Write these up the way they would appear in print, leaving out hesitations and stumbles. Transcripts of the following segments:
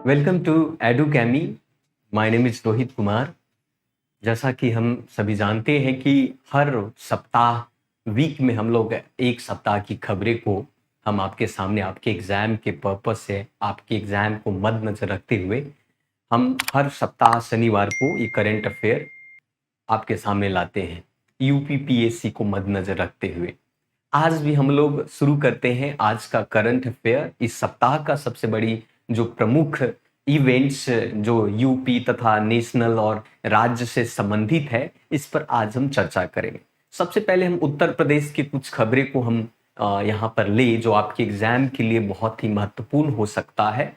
Welcome to Edukemy. My name is Rohit Kumar. जैसा कि हम सभी जानते हैं कि हर सप्ताह वीक में हम लोग एक सप्ताह की खबरें को हम आपके सामने आपके एग्ज़ाम के पर्पस से आपके एग्ज़ाम को मद्देनजर रखते हुए हम हर सप्ताह शनिवार को ये करंट अफेयर आपके सामने लाते हैं यूपीपीएससी को मद्देनजर रखते हुए। आज भी हम लोग शुरू करते हैं आज का करंट अफेयर। इस सप्ताह का सबसे बड़ी जो प्रमुख इवेंट्स जो यूपी तथा नेशनल और राज्य से संबंधित है, इस पर आज हम चर्चा करेंगे। सबसे पहले हम उत्तर प्रदेश की कुछ खबरें को हम यहाँ पर ले जो आपके एग्जाम के लिए बहुत ही महत्वपूर्ण हो सकता है।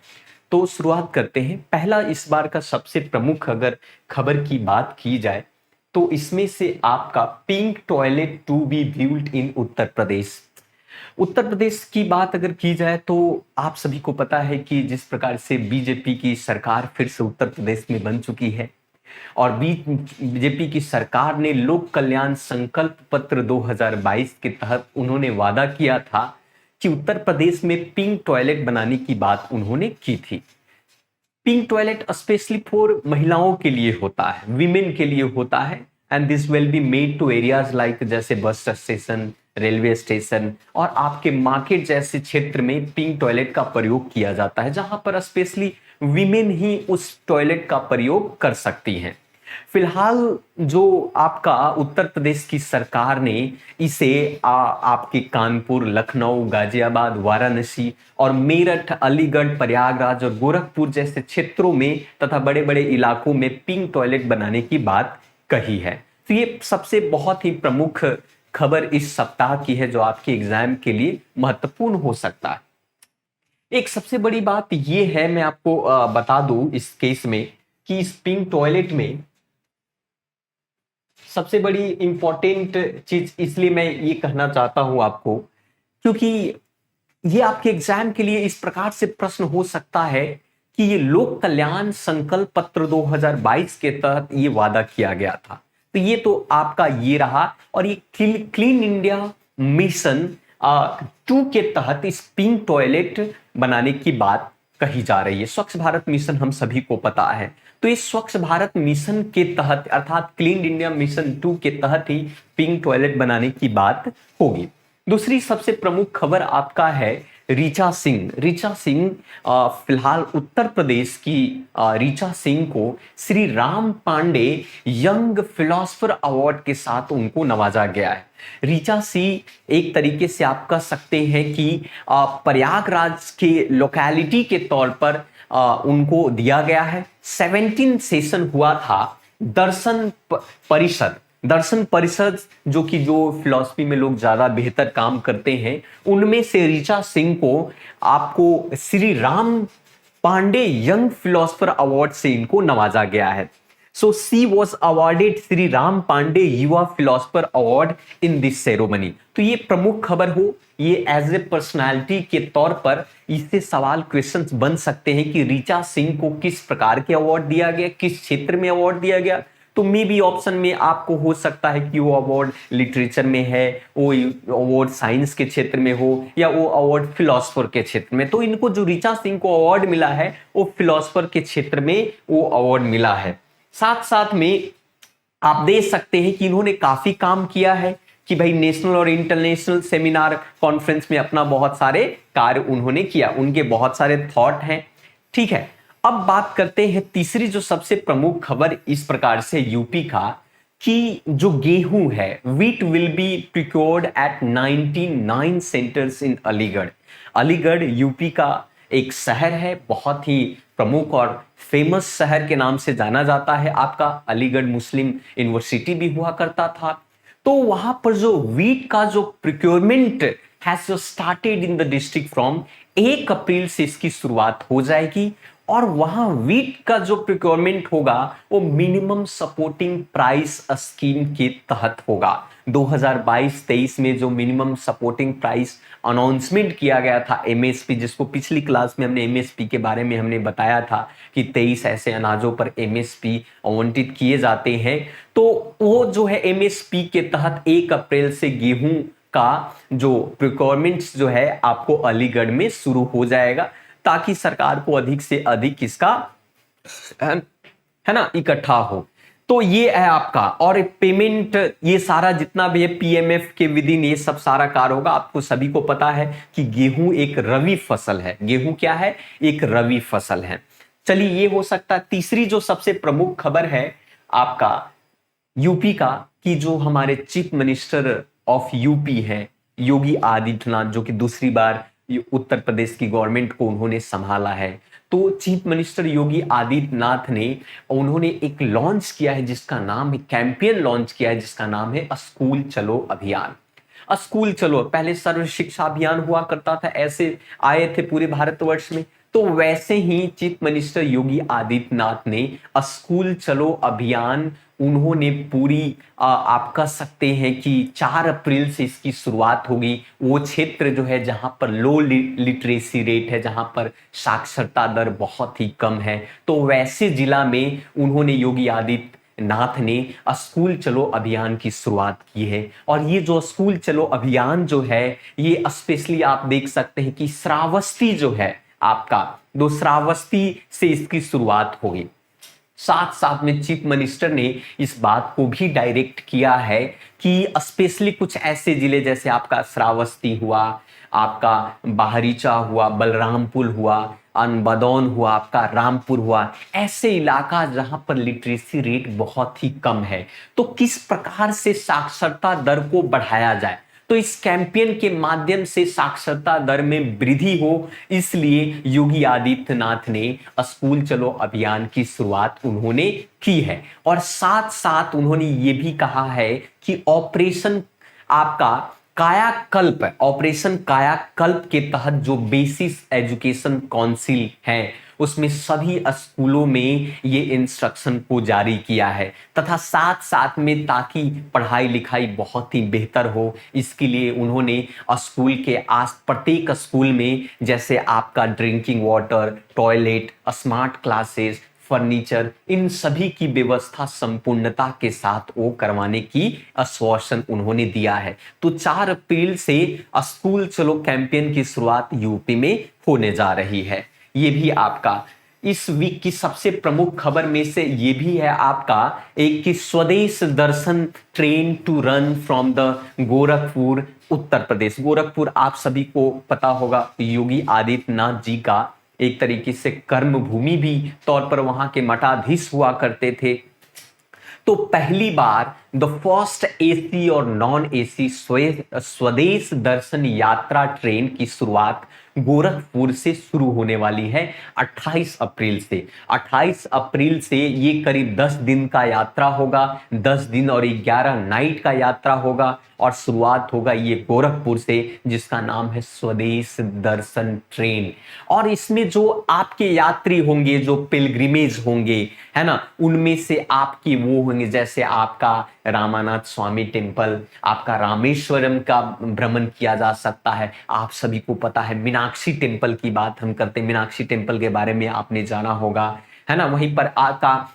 तो शुरुआत करते हैं। पहला इस बार का सबसे प्रमुख अगर खबर की बात की जाए तो इसमें से आपका pink toilet to be built in Uttar Pradesh. Uttar Pradesh की बात अगर की जाए तो आप सभी को पता है कि जिस प्रकार से बीजेपी की सरकार फिर से उत्तर प्रदेश में बन चुकी है और बीजेपी की सरकार ने लोक कल्याण संकल्प पत्र 2022 के तहत उन्होंने वादा किया था कि उत्तर प्रदेश में पिंक टॉयलेट बनाने की बात उन्होंने की थी। पिंक टॉयलेट स्पेशली फॉर महिलाओं के लिए होता है, विमेन के लिए होता है and this will be made to areas like जैसे बस स्टेशन, रेलवे स्टेशन और आपके मार्केट जैसे क्षेत्र में पिंक टॉयलेट का प्रयोग किया जाता है, जहां पर स्पेशली विमेन ही उस टॉयलेट का प्रयोग कर सकती हैं। फिलहाल जो आपका उत्तर प्रदेश की सरकार ने इसे आपके कानपुर, लखनऊ, गाजियाबाद, वाराणसी और मेरठ, अलीगढ़, प्रयागराज और गोरखपुर जैसे क्षेत्रों में तथा बड़े बड़े इलाकों में पिंक टॉयलेट बनाने की बात कही है। तो ये सबसे बहुत ही प्रमुख खबर इस सप्ताह की है जो आपके एग्जाम के लिए महत्वपूर्ण हो सकता है। एक सबसे बड़ी बात यह है, मैं आपको बता दूं इस केस में कि इस पिंक टॉयलेट में सबसे बड़ी इंपॉर्टेंट चीज इसलिए मैं ये कहना चाहता हूं आपको क्योंकि ये आपके एग्जाम के लिए इस प्रकार से प्रश्न हो सकता है कि ये लोक कल्याण संकल्प पत्र 2022 के तहत ये वादा किया गया था। तो ये तो आपका ये रहा और ये क्लीन इंडिया मिशन 2 के तहत इस पिंक टॉयलेट बनाने की बात कही जा रही है। स्वच्छ भारत मिशन हम सभी को पता है, तो इस स्वच्छ भारत मिशन के तहत अर्थात क्लीन इंडिया मिशन 2 के तहत ही पिंक टॉयलेट बनाने की बात होगी। दूसरी सबसे प्रमुख खबर आपका है ऋचा सिंह। ऋचा सिंह फिलहाल उत्तर प्रदेश की ऋचा सिंह को Shri Ram Pandey young philosopher award के साथ उनको नवाजा गया है। ऋचा सिंह एक तरीके से आप कह सकते हैं कि प्रयागराज के लोकेलिटी के तौर पर उनको दिया गया है। 17 सेशन हुआ था दर्शन परिषद जो फिलॉसफी में लोग ज्यादा बेहतर काम करते हैं, उनमें से ऋचा सिंह को आपको Shri Ram Pandey young philosopher award से इनको नवाजा गया है। So she was awarded Shri Ram Pandey युवा philosopher award in this ceremony. तो ये प्रमुख खबर हो, ये एज ए पर्सनालिटी के तौर पर इससे सवाल क्वेश्चंस बन सकते हैं कि ऋचा सिंह को किस प्रकार के अवार्ड दिया गया, किस क्षेत्र में अवार्ड दिया गया। तो मे बी ऑप्शन में आपको हो सकता है कि वो अवार्ड लिटरेचर में है, वो अवार्ड साइंस के क्षेत्र में हो या वो अवार्ड फिलोसफर के क्षेत्र में। तो इनको जो ऋचा सिंह को अवार्ड मिला है वो फिलोसफर के क्षेत्र में वो अवार्ड मिला है। साथ साथ में आप देख सकते हैं कि इन्होंने काफी काम किया है कि भाई नेशनल और इंटरनेशनल सेमिनार कॉन्फ्रेंस में अपना बहुत सारे कार्य उन्होंने किया, उनके बहुत सारे थॉट हैं। ठीक है, अब बात करते हैं तीसरी जो सबसे प्रमुख खबर इस प्रकार से यूपी का कि जो गेहूं है wheat will be procured at 99 centres in Aligarh. Aligarh UP का एक शहर है, बहुत ही प्रमुख और फेमस शहर के नाम से जाना जाता है। आपका अलीगढ़ मुस्लिम यूनिवर्सिटी भी हुआ करता था। तो वहां पर जो वीट का जो procurement has started in the district from 1 अप्रैल से इसकी शुरुआत हो जाएगी और वहां वीट का जो प्रिक्योरमेंट होगा वो मिनिमम सपोर्टिंग प्राइस स्कीम के तहत होगा। 2022-23 में जो मिनिमम सपोर्टिंग प्राइस अनाउंसमेंट किया गया था एमएसपी, जिसको पिछली क्लास में हमने एमएसपी के बारे में हमने बताया था कि 23 ऐसे अनाजों पर एमएसपी आवंटित किए जाते हैं। तो वो जो है एमएसपी के तहत 1 अप्रैल से गेहूं का जो प्रिक्योरमेंट जो है आपको अलीगढ़ में शुरू हो जाएगा। ताकि सरकार को अधिक से अधिक इसका है ना इकट्ठा हो। तो ये है आपका, और पेमेंट ये सारा जितना भी है पीएमएफ के विदिन ये सब सारा कार्य होगा। आपको सभी को पता है कि गेहूं एक रवि फसल है। गेहूं क्या है? एक रवि फसल है। चलिए ये हो सकता है। तीसरी जो सबसे प्रमुख खबर है आपका यूपी का, कि जो हमारे चीफ मिनिस्टर ऑफ यूपी है योगी आदित्यनाथ, जो कि दूसरी बार उत्तर प्रदेश की गवर्नमेंट को उन्होंने संभाला है। तो चीफ मिनिस्टर योगी आदित्यनाथ ने उन्होंने एक लॉन्च किया है जिसका नाम है, कैंपेन लॉन्च किया है जिसका नाम है स्कूल चलो अभियान। स्कूल चलो, पहले सर्व शिक्षा अभियान हुआ करता था, ऐसे आए थे पूरे भारतवर्ष में। तो वैसे ही चीफ मिनिस्टर योगी आदित्यनाथ ने स्कूल चलो अभियान उन्होंने पूरी आप कह सकते हैं कि 4 अप्रैल से इसकी शुरुआत होगी। वो क्षेत्र जो है जहां पर लो लिटरेसी रेट है, जहां पर साक्षरता दर बहुत ही कम है, तो वैसे जिला में उन्होंने योगी आदित्यनाथ ने स्कूल चलो अभियान की शुरुआत की है। और ये जो स्कूल चलो अभियान जो है, ये स्पेशली आप देख सकते हैं कि श्रावस्ती जो है आपका, दो श्रावस्ती से इसकी शुरुआत होगी। साथ साथ में चीफ मिनिस्टर ने इस बात को भी डायरेक्ट किया है कि स्पेशली कुछ ऐसे जिले जैसे आपका श्रावस्ती हुआ, आपका बाहरीचा हुआ, बलरामपुर हुआ, अनबदौन हुआ, आपका रामपुर हुआ, ऐसे इलाका जहां पर लिटरेसी रेट बहुत ही कम है, तो किस प्रकार से साक्षरता दर को बढ़ाया जाए। तो इस कैंपेन के माध्यम से साक्षरता दर में वृद्धि हो, इसलिए योगी आदित्यनाथ ने स्कूल चलो अभियान की शुरुआत उन्होंने की है। और साथ साथ उन्होंने ये भी कहा है कि ऑपरेशन आपका कायाकल्प, ऑपरेशन कायाकल्प के तहत जो बेसिस एजुकेशन काउंसिल है उसमें सभी स्कूलों में ये इंस्ट्रक्शन को जारी किया है, तथा साथ साथ में ताकि पढ़ाई लिखाई बहुत ही बेहतर हो, इसके लिए उन्होंने स्कूल के प्रत्येक स्कूल में जैसे आपका drinking water, toilet, smart classes, furniture, इन सभी की व्यवस्था संपूर्णता के साथ वो करवाने की आश्वासन उन्होंने दिया है। तो 4 अप्रैल से स्कूल चलो कैंपेन की शुरुआत यूपी में होने जा रही है। ये भी आपका इस वीक की सबसे प्रमुख खबर में से ये भी है आपका एक कि Swadesh Darshan train to run from the Gorakhpur Uttar Pradesh. Gorakhpur आप सभी को पता होगा योगी आदित्यनाथ जी का एक तरीके से कर्म भूमि भी तौर पर वहां के मठाधीश हुआ करते थे। तो पहली बार द फर्स्ट एसी और नॉन एसी स्वदेश दर्शन यात्रा ट्रेन की शुरुआत गोरखपुर से शुरू होने वाली है 28 अप्रैल से। 28 अप्रैल से ये करीब 10 दिन का यात्रा होगा, 10 दिन और 11 नाइट का यात्रा होगा, और शुरुआत होगा ये गोरखपुर से, जिसका नाम है स्वदेश दर्शन ट्रेन। और इसमें जो आपके यात्री होंगे, जो पिलग्रिमेज होंगे, है ना, उनमें से आपके वो होंगे जैसे आपका रामानाथ स्वामी टेम्पल, आपका रामेश्वरम का भ्रमण किया जा सकता है। आप सभी को पता है मीनाक्षी टेम्पल की बात हम करते हैं, मीनाक्षी टेम्पल के बारे में आपने जाना होगा, है ना। वहीं पर आपका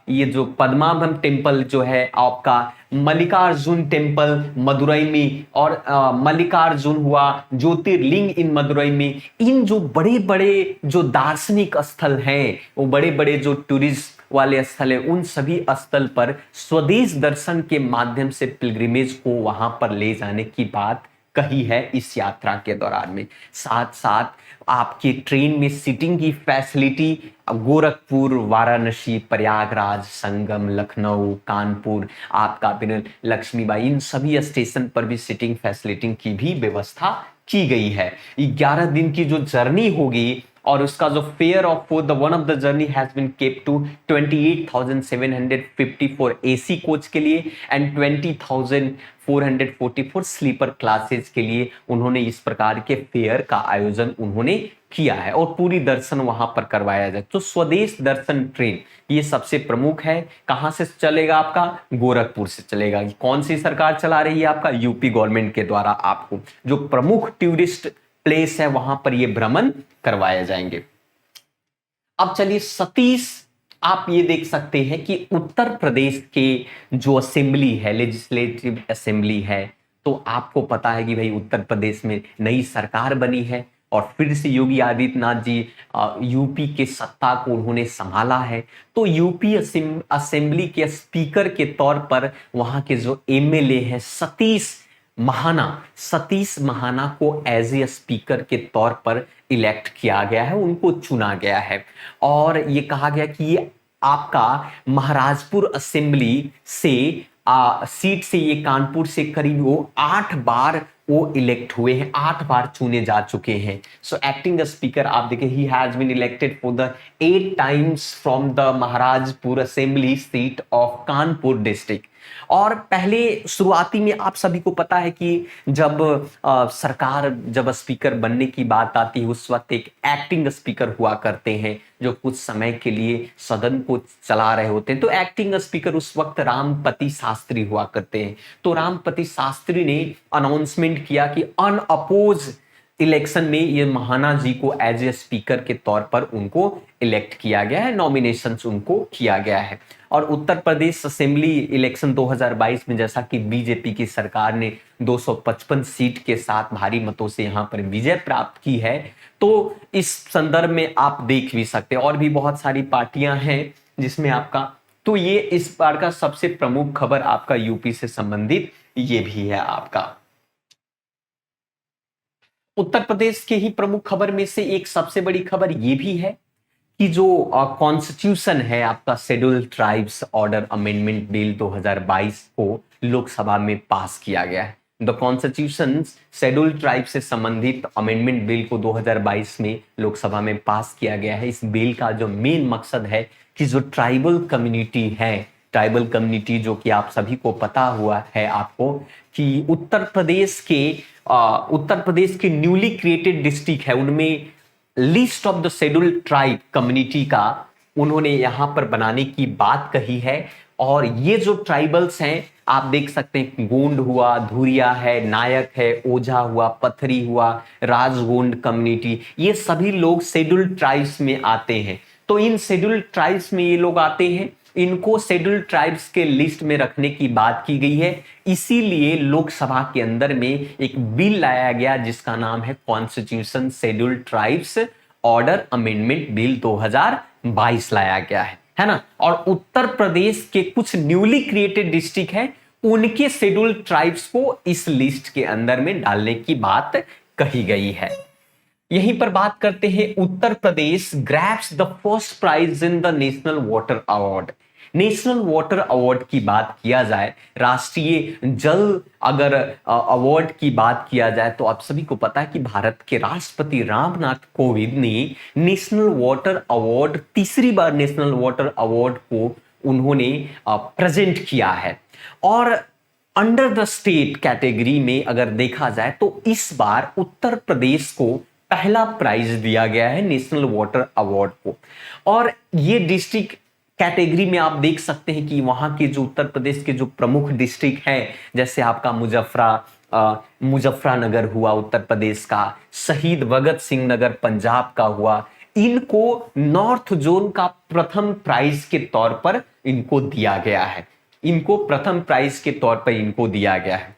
ये जो पद्माभम टेम्पल जो है, आपका मल्लिकार्जुन टेम्पल मदुरई में, और मल्लिकार्जुन हुआ, ज्योतिर्लिंग इन मदुरई में, इन जो बड़े बड़े जो दार्शनिक स्थल हैं, वो बड़े बड़े जो टूरिस्ट वाले स्थल है, उन सभी स्थल पर स्वदेश दर्शन के माध्यम से पिलग्रिमेज को वहां पर ले जाने की बात कही है इस यात्रा के दौरान में। साथ साथ आपके ट्रेन में सीटिंग की फैसिलिटी गोरखपुर, वाराणसी, प्रयागराज, संगम, लखनऊ, कानपुर, आपका बिन लक्ष्मीबाई, इन सभी स्टेशन पर भी सीटिंग फैसिलिटी की भी व्यवस्था की गई है। 11 दिन की जो जर्नी होगी, और उसका जो fare of the one of the journey has been capped to 28,754 AC coach के लिए एंड 20,444 स्लीपर क्लासेस के लिए उन्होंने इस प्रकार के फेयर का आयोजन उन्होंने किया है, और पूरी दर्शन वहां पर करवाया जाए। तो स्वदेश दर्शन ट्रेन ये सबसे प्रमुख है। कहां से चलेगा? आपका गोरखपुर से चलेगा। कौन सी सरकार चला रही है? आपका यूपी गवर्नमेंट के द्वारा आपको जो प्रमुख टूरिस्ट प्लेस है वहां पर ये भ्रमण करवाए जाएंगे। अब चलिए सतीश, आप ये देख सकते हैं कि उत्तर प्रदेश के जो असेंबली है, लेजिस्लेटिव असेंबली है, तो आपको पता है कि भाई उत्तर प्रदेश में नई सरकार बनी है, और फिर से योगी आदित्यनाथ जी यूपी के सत्ता को उन्होंने संभाला है। तो यूपी असेंबली के स्पीकर के तौर पर वहां के जो एमएलए हैं सतीश महाना को एज ए स्पीकर के तौर पर इलेक्ट किया गया है, उनको चुना गया है। और ये कहा गया कि ये आपका महाराजपुर असेंबली से सीट से, ये कानपुर से करीब वो 8 बार वो इलेक्ट हुए हैं, 8 बार चुने जा चुके हैं। सो एक्टिंग स्पीकर आप देखिए, he has been elected for the 8 times from the Maharajpur assembly seat of Kanpur district. और पहले शुरुआती में आप सभी को पता है कि जब सरकार जब स्पीकर बनने की बात आती है उस वक्त एक एक्टिंग स्पीकर हुआ करते हैं जो कुछ समय के लिए सदन को चला रहे होते हैं। तो एक्टिंग स्पीकर उस वक्त रामपति शास्त्री हुआ करते हैं। तो रामपति शास्त्री ने अनाउंसमेंट किया कि अनअपोज इलेक्शन में ये महाना जी को एज ए स्पीकर के तौर पर उनको इलेक्ट किया गया है, नॉमिनेशंस उनको किया गया है। और उत्तर प्रदेश असेंबली इलेक्शन 2022 में जैसा कि बीजेपी की सरकार ने 255 सीट के साथ भारी मतों से यहां पर विजय प्राप्त की है, तो इस संदर्भ में आप देख भी सकते हैं और भी बहुत सारी पार्टियां हैं जिसमें आपका, तो ये इस बार का सबसे प्रमुख खबर आपका यूपी से संबंधित ये भी है। आपका उत्तर प्रदेश के ही प्रमुख खबर में से एक सबसे बड़ी खबर ये भी है कि जो कॉन्स्टिट्यूशन है आपका, schedule tribes order amendment bill 2022 को लोकसभा में पास किया गया है। द कॉन्स्टिट्यूशन शेड्यूल ट्राइब से संबंधित अमेंडमेंट बिल को 2022 में लोकसभा में पास किया गया है। इस बिल का जो मेन मकसद है कि जो ट्राइबल कम्युनिटी है, ट्राइबल कम्युनिटी जो कि आप सभी को पता हुआ है आपको कि उत्तर प्रदेश के न्यूली क्रिएटेड डिस्ट्रिक्ट है, उनमें list of the scheduled tribe community का उन्होंने यहां पर बनाने की बात कही है। और ये जो ट्राइबल्स हैं आप देख सकते हैं, गोंड हुआ, धुरिया है, नायक है, ओझा हुआ, पथरी हुआ, राजगोंड कम्युनिटी, ये सभी लोग शेड्यूल्ड ट्राइब्स में आते हैं। तो इन शेड्यूल्ड ट्राइब्स में ये लोग आते हैं, इनको शेड्यूल्ड ट्राइब्स के लिस्ट में रखने की बात की गई है। इसीलिए लोकसभा के अंदर में एक बिल लाया गया जिसका नाम है constitution scheduled tribes order amendment bill 2022 लाया गया है ना। और उत्तर प्रदेश के कुछ न्यूली क्रिएटेड डिस्ट्रिक्ट है, उनके शेड्यूल्ड ट्राइब्स को इस लिस्ट के अंदर में डालने की बात कही गई है। यहीं पर बात करते हैं, Uttar Pradesh grabs the first prize in the national water award. National water award की बात किया जाए, राष्ट्रीय जल अगर अवार्ड की बात किया जाए तो आप सभी को पता है कि भारत के राष्ट्रपति रामनाथ कोविंद ने नेशनल वाटर अवार्ड, तीसरी बार नेशनल वाटर अवार्ड को उन्होंने प्रेजेंट किया है। और अंडर द स्टेट कैटेगरी में अगर देखा जाए तो इस बार उत्तर प्रदेश को पहला प्राइज दिया गया है नेशनल वाटर अवार्ड को। और ये डिस्ट्रिक्ट कैटेगरी में आप देख सकते हैं कि वहां के जो उत्तर प्रदेश के जो प्रमुख डिस्ट्रिक्ट हैं, जैसे आपका मुजफ्फरनगर हुआ उत्तर प्रदेश का, शहीद भगत सिंह नगर पंजाब का हुआ, इनको नॉर्थ जोन का प्रथम प्राइज के तौर पर इनको दिया गया है, इनको प्रथम प्राइज के तौर पर इनको दिया गया है।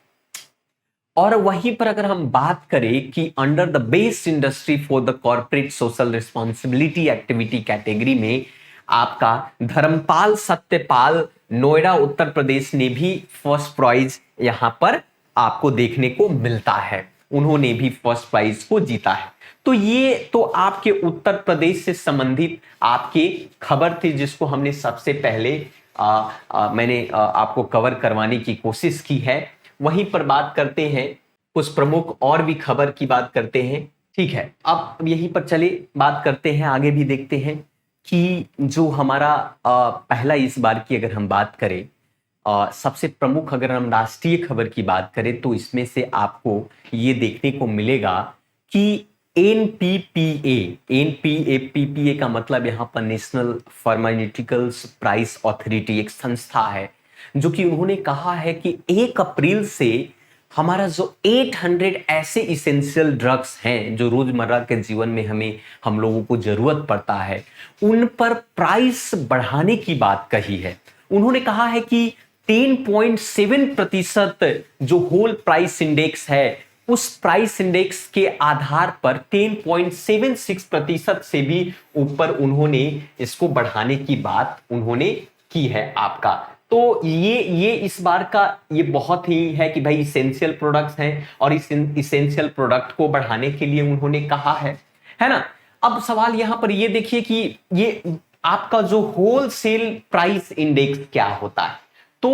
और वहीं पर अगर हम बात करें कि under the best industry for the corporate social responsibility activity category में आपका धर्मपाल सत्यपाल नोएडा उत्तर प्रदेश ने भी फर्स्ट प्राइज यहां पर आपको देखने को मिलता है, उन्होंने भी फर्स्ट प्राइज को जीता है। तो ये तो आपके उत्तर प्रदेश से संबंधित आपके खबर थी जिसको हमने सबसे पहले मैंने आपको कवर करवाने की कोशिश की है। वहीं पर बात करते हैं, कुछ प्रमुख और भी खबर की बात करते हैं, ठीक है। अब यहीं पर चले बात करते हैं, आगे भी देखते हैं कि जो हमारा पहला इस बार की अगर हम बात करें, सबसे प्रमुख अगर हम राष्ट्रीय खबर की बात करें तो इसमें से आपको ये देखने को मिलेगा कि एनपीपीए का मतलब यहाँ पर नेशनल फार्मास्यूटिकल्स प्राइस अथॉरिटी एक संस्था है जो कि उन्होंने कहा है कि 1 अप्रैल से हमारा जो 800 ऐसे इसेंशियल ड्रग्स हैं जो रोजमर्रा के जीवन में हम लोगों को जरूरत पड़ता है, उन पर प्राइस बढ़ाने की बात कही है। उन्होंने कहा है कि 10.7% जो होल प्राइस इंडेक्स है उस प्राइस इंडेक्स के आधार पर 10.76% से भी ऊपर उन्होंने इसको बढ़ाने की बात उन्होंने की है आपका। तो ये इस बार का ये बहुत ही है कि भाई इसेंशियल प्रोडक्ट्स हैं और इस इसेंशियल प्रोडक्ट को बढ़ाने के लिए उन्होंने कहा है ना। अब सवाल यहां पर ये देखिए कि ये आपका जो होलसेल प्राइस इंडेक्स क्या होता है। तो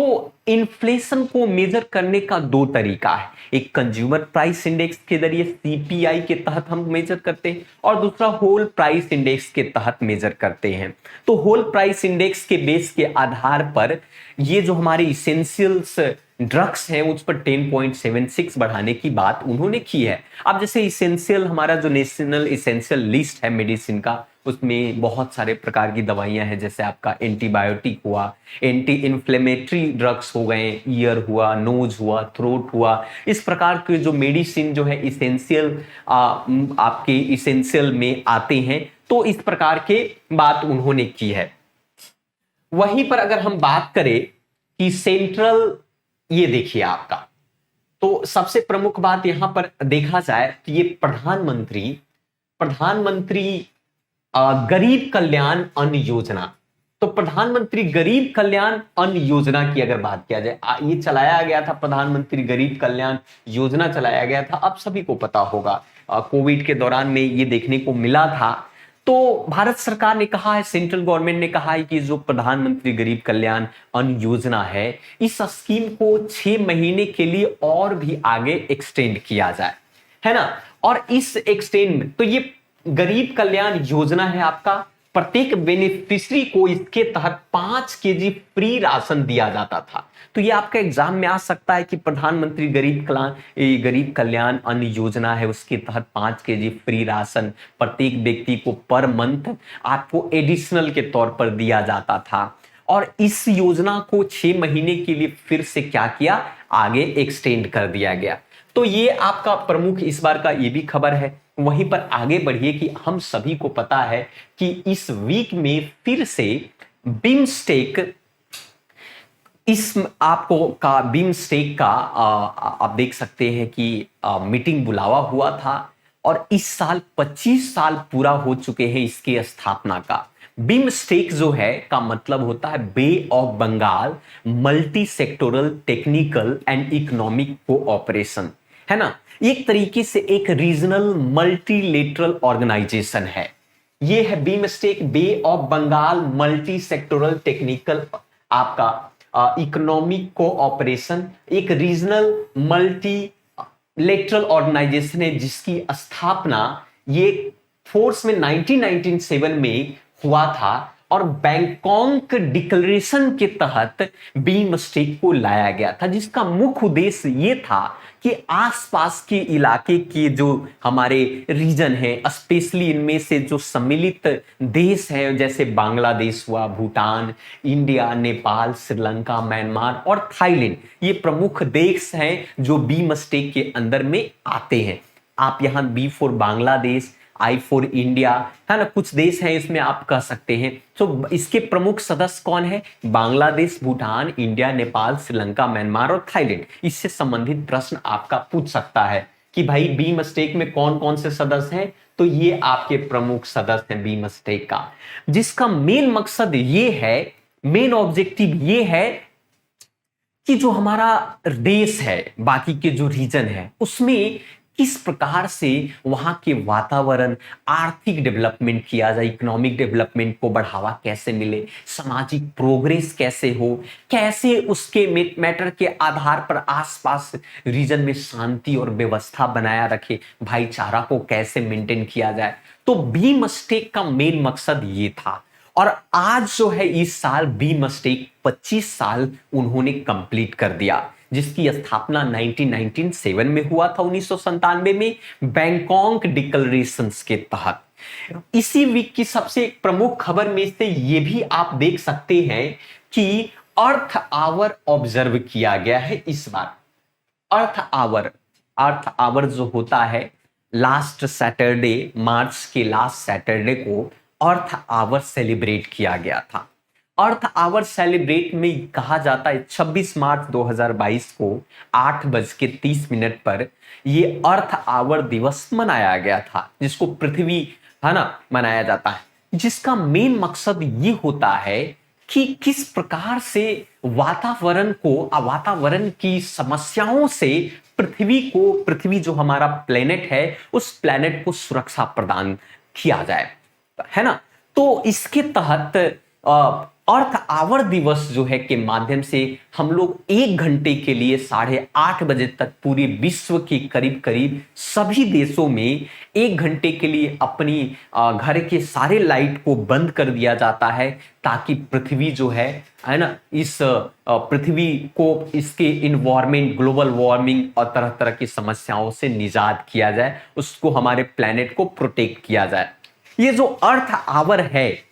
इन्फ्लेशन को मेजर करने का दो तरीका है, एक कंज्यूमर प्राइस इंडेक्स के जरिए सीपीआई के तहत हम मेजर करते हैं और दूसरा होल प्राइस इंडेक्स के तहत मेजर करते हैं। तो होल प्राइस इंडेक्स के बेस के आधार पर ये जो हमारे इसेंशियल्स ड्रग्स हैं उस पर 10.76 बढ़ाने की बात उन्होंने की है। अब जैसे इसेंशियल हमारा जो नेशनल इसेंशियल लिस्ट है मेडिसिन का, उसमें बहुत सारे प्रकार की दवाइयां हैं, जैसे आपका एंटीबायोटिक हुआ, एंटी इन्फ्लेमेटरी ड्रग्स हो गए, ईयर हुआ, नोज हुआ, थ्रोट हुआ, इस प्रकार के जो मेडिसिन जो है इसेंशियल आपके इसेंशियल में आते हैं। तो इस प्रकार के बात उन्होंने की है। वहीं पर अगर हम बात करें कि सेंट्रल, ये देखिए आपका, तो सबसे प्रमुख बात यहां पर देखा जाए तो ये प्रधानमंत्री गरीब कल्याण अन्न योजना। तो प्रधानमंत्री गरीब कल्याण अन्न योजना की अगर बात किया जाए, ये चलाया गया था, प्रधानमंत्री गरीब कल्याण योजना चलाया गया था, अब सभी को पता होगा कोविड के दौरान में ये देखने को मिला था। तो भारत सरकार ने कहा है, सेंट्रल गवर्नमेंट ने कहा है कि जो प्रधानमंत्री गरीब कल्याण अन्न योजना है, इस स्कीम को 6 महीने के लिए और भी आगे एक्सटेंड किया जाए, है ना। और इस एक्सटेंड में तो ये गरीब कल्याण योजना है आपका, प्रत्येक बेनिफिशियरी को इसके तहत 5 केजी फ्री राशन दिया जाता था। तो ये आपका एग्जाम में आ सकता है कि प्रधानमंत्री गरीब कल्याण अन्न योजना है, उसके तहत 5 केजी फ्री राशन प्रत्येक व्यक्ति को पर मंथ आपको एडिशनल के तौर पर दिया जाता था। और इस योजना को 6 महीने के लिए फिर से क्या किया, आगे एक्सटेंड कर दिया गया। तो ये आपका प्रमुख इस बार का ये भी खबर है। वहीं पर आगे बढ़िए कि हम सभी को पता है कि इस वीक में फिर से बिम्स्टेक, इस आपको का बिम्स्टेक का आप देख सकते हैं कि मीटिंग बुलावा हुआ था और इस साल 25 साल पूरा हो चुके हैं इसकी स्थापना का। बिम्स्टेक जो है का मतलब होता है bay of Bengal multi sectoral technical and economic cooperation, है ना। एक तरीके से एक रीजनल मल्टीलेटरल ऑर्गेनाइजेशन है। ये है BIMSTEC, bay of Bengal multi sectoral technical आपका इकोनॉमिक कोऑपरेशन, एक रीजनल मल्टीलेटरल ऑर्गेनाइजेशन है जिसकी स्थापना ये फोर्स में 1997 में हुआ था और बैंकॉक डिक्लेरेशन के तहत बिम्स्टेक को लाया गया था, जिसका मुख्य उद्देश्य ये था कि आसपास के इलाके के जो हमारे रीजन है, स्पेशली इनमें से जो सम्मिलित देश हैं, जैसे बांग्लादेश हुआ, भूटान, इंडिया, नेपाल, श्रीलंका, म्यांमार और थाईलैंड, ये प्रमुख देश हैं जो बिम्स्टेक के अंदर में आते हैं। आप यहां B for Bangladesh, I for India, है ना, कुछ देश हैं इसमें आप कह सकते हैं। तो इसके प्रमुख सदस्य कौन है, बांग्लादेश, भूटान, इंडिया, नेपाल, श्रीलंका, म्यांमार और थाईलैंड। इससे संबंधित प्रश्न आपका पूछ सकता है कि भाई बिम्स्टेक में कौन कौन से सदस्य हैं। तो ये आपके प्रमुख सदस्य हैं बिम्स्टेक का, जिसका मेन मकसद ये है, मेन ऑब्जेक्टिव ये है कि जो हमारा देश है, बाकी के जो रीजन है, उसमें किस प्रकार से वहां के वातावरण, आर्थिक डेवलपमेंट किया जाए, इकोनॉमिक डेवलपमेंट को बढ़ावा कैसे मिले, सामाजिक प्रोग्रेस कैसे हो, कैसे उसके मैटर के आधार पर आसपास रीजन में शांति और व्यवस्था बनाया रखे, भाईचारा को कैसे मेंटेन किया जाए। तो बिम्स्टेक का मेन मकसद ये था। और आज जो है इस साल बिम्स्टेक 25 साल उन्होंने कंप्लीट कर दिया, जिसकी स्थापना 1997 में हुआ था, 1997 में बैंकॉक डिक्लेरेशंस के तहत। इसी वीक की सबसे प्रमुख खबर में से ये भी आप देख सकते हैं कि अर्थ आवर ऑब्जर्व किया गया है इस बार। अर्थ आवर जो होता है, लास्ट सैटरडे, मार्च के लास्ट सैटरडे को अर्थ आवर सेलिब्रेट किया गया था। अर्थ आवर सेलिब्रेट में कहा जाता है 26 मार्च 2022 को 8:30 पर ये अर्थ आवर दिवस मनाया गया था, जिसको पृथ्वी है ना मनाया जाता है, जिसका मेन मकसद ये होता है कि किस प्रकार से वातावरण की समस्याओं से पृथ्वी जो हमारा प्लेनेट है उस प्लेनेट को सुरक्षा प्रदान किया जाए, है ना। तो इसके तहत अर्थ आवर दिवस जो है के माध्यम से हम लोग 1 घंटे के लिए 8:30 तक पूरे विश्व के करीब करीब सभी देशों में 1 घंटे के लिए अपनी घर के सारे लाइट को बंद कर दिया जाता है, ताकि पृथ्वी जो है ना इस पृथ्वी को इसके इन्वायरमेंट, ग्लोबल वार्मिंग और तरह तरह की समस्याओं से निजात किया जाए, उसको हमारे प्लेनेट को प्रोटेक्ट किया जाए। ये जो अर्थ आवर है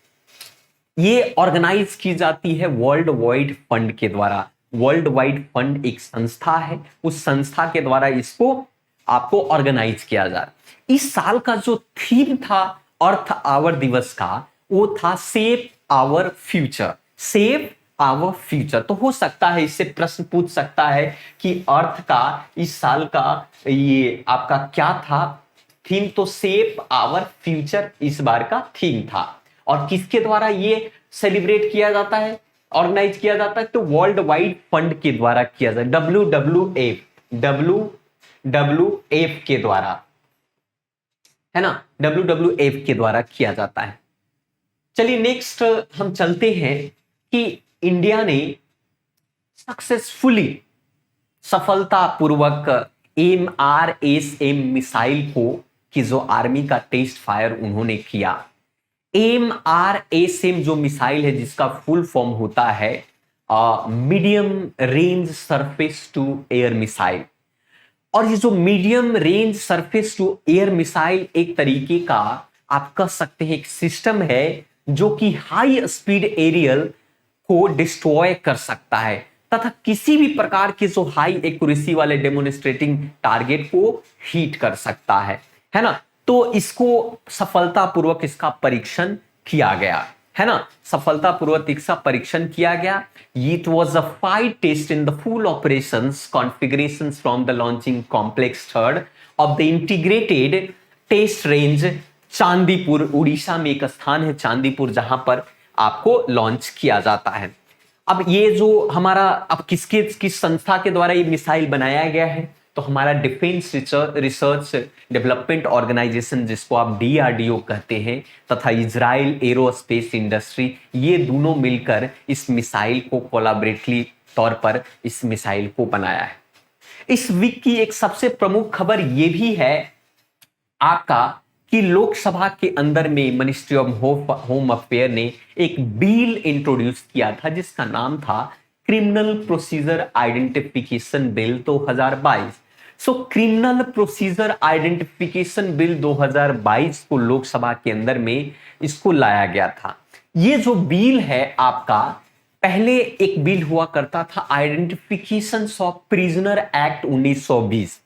ये ऑर्गेनाइज की जाती है वर्ल्ड वाइड फंड के द्वारा। वर्ल्ड वाइड फंड एक संस्था है, उस संस्था के द्वारा इसको आपको ऑर्गेनाइज किया जाए। इस साल का जो थीम था अर्थ आवर दिवस का वो था save our future. Save our future. तो हो सकता है इससे प्रश्न पूछ सकता है कि अर्थ का इस साल का ये आपका क्या था थीम। तो सेव आवर फ्यूचर इस बार का थीम था। और किसके द्वारा ये सेलिब्रेट किया जाता है, ऑर्गेनाइज किया जाता है? तो वर्ल्ड वाइड फंड के द्वारा किया जाए, WWF के द्वारा, है ना, WWF के द्वारा किया जाता है। चलिए नेक्स्ट हम चलते हैं कि इंडिया ने सक्सेसफुली, सफलतापूर्वक MRSM मिसाइल को कि जो आर्मी का टेस्ट फायर उन्होंने किया। MRSM जो मिसाइल है जिसका फुल फॉर्म होता है medium range surface to air missile. और ये जो medium range surface to air missile एक तरीके का आप कह सकते हैं एक सिस्टम है जो कि हाई स्पीड एरियल को डिस्ट्रॉय कर सकता है तथा किसी भी प्रकार के जो हाई एक्यूरेसी वाले डेमोन्स्ट्रेटिंग टारगेट को हिट कर सकता है ना। तो इसको सफलतापूर्वक इसका परीक्षण किया गया, है ना, सफलतापूर्वक इसका परीक्षण किया गया। It was a flight test in the full operations configurations from the launching complex third of the integrated test range Chandipur, Orissa में एक स्थान है चांदीपुर जहां पर आपको लॉन्च किया जाता है। अब ये जो हमारा अब किस संस्था के द्वारा ये मिसाइल बनाया गया है, तो हमारा डिफेंस रिसर्च डेवलपमेंट ऑर्गेनाइजेशन जिसको आप DRDO कहते हैं तथा इजराइल एरोस्पेस इंडस्ट्री, ये दोनों मिलकर इस मिसाइल को कोलैबोरेटिवली तौर पर इस मिसाइल को बनाया है। इस वीक की एक सबसे प्रमुख खबर ये भी है आपका कि लोकसभा के अंदर में मिनिस्ट्री ऑफ होम अफेयर ने एक बिल इंट्रोड्यूस किया था जिसका नाम था क्रिमिनल प्रोसीजर आइडेंटिफिकेशन बिल 2022। सो क्रिमिनल प्रोसीजर आइडेंटिफिकेशन बिल 2022 को लोकसभा के अंदर में इसको लाया गया था। ये जो बिल है आपका, पहले एक बिल हुआ करता था आइडेंटिफिकेशन ऑफ प्रिजनर एक्ट 1920।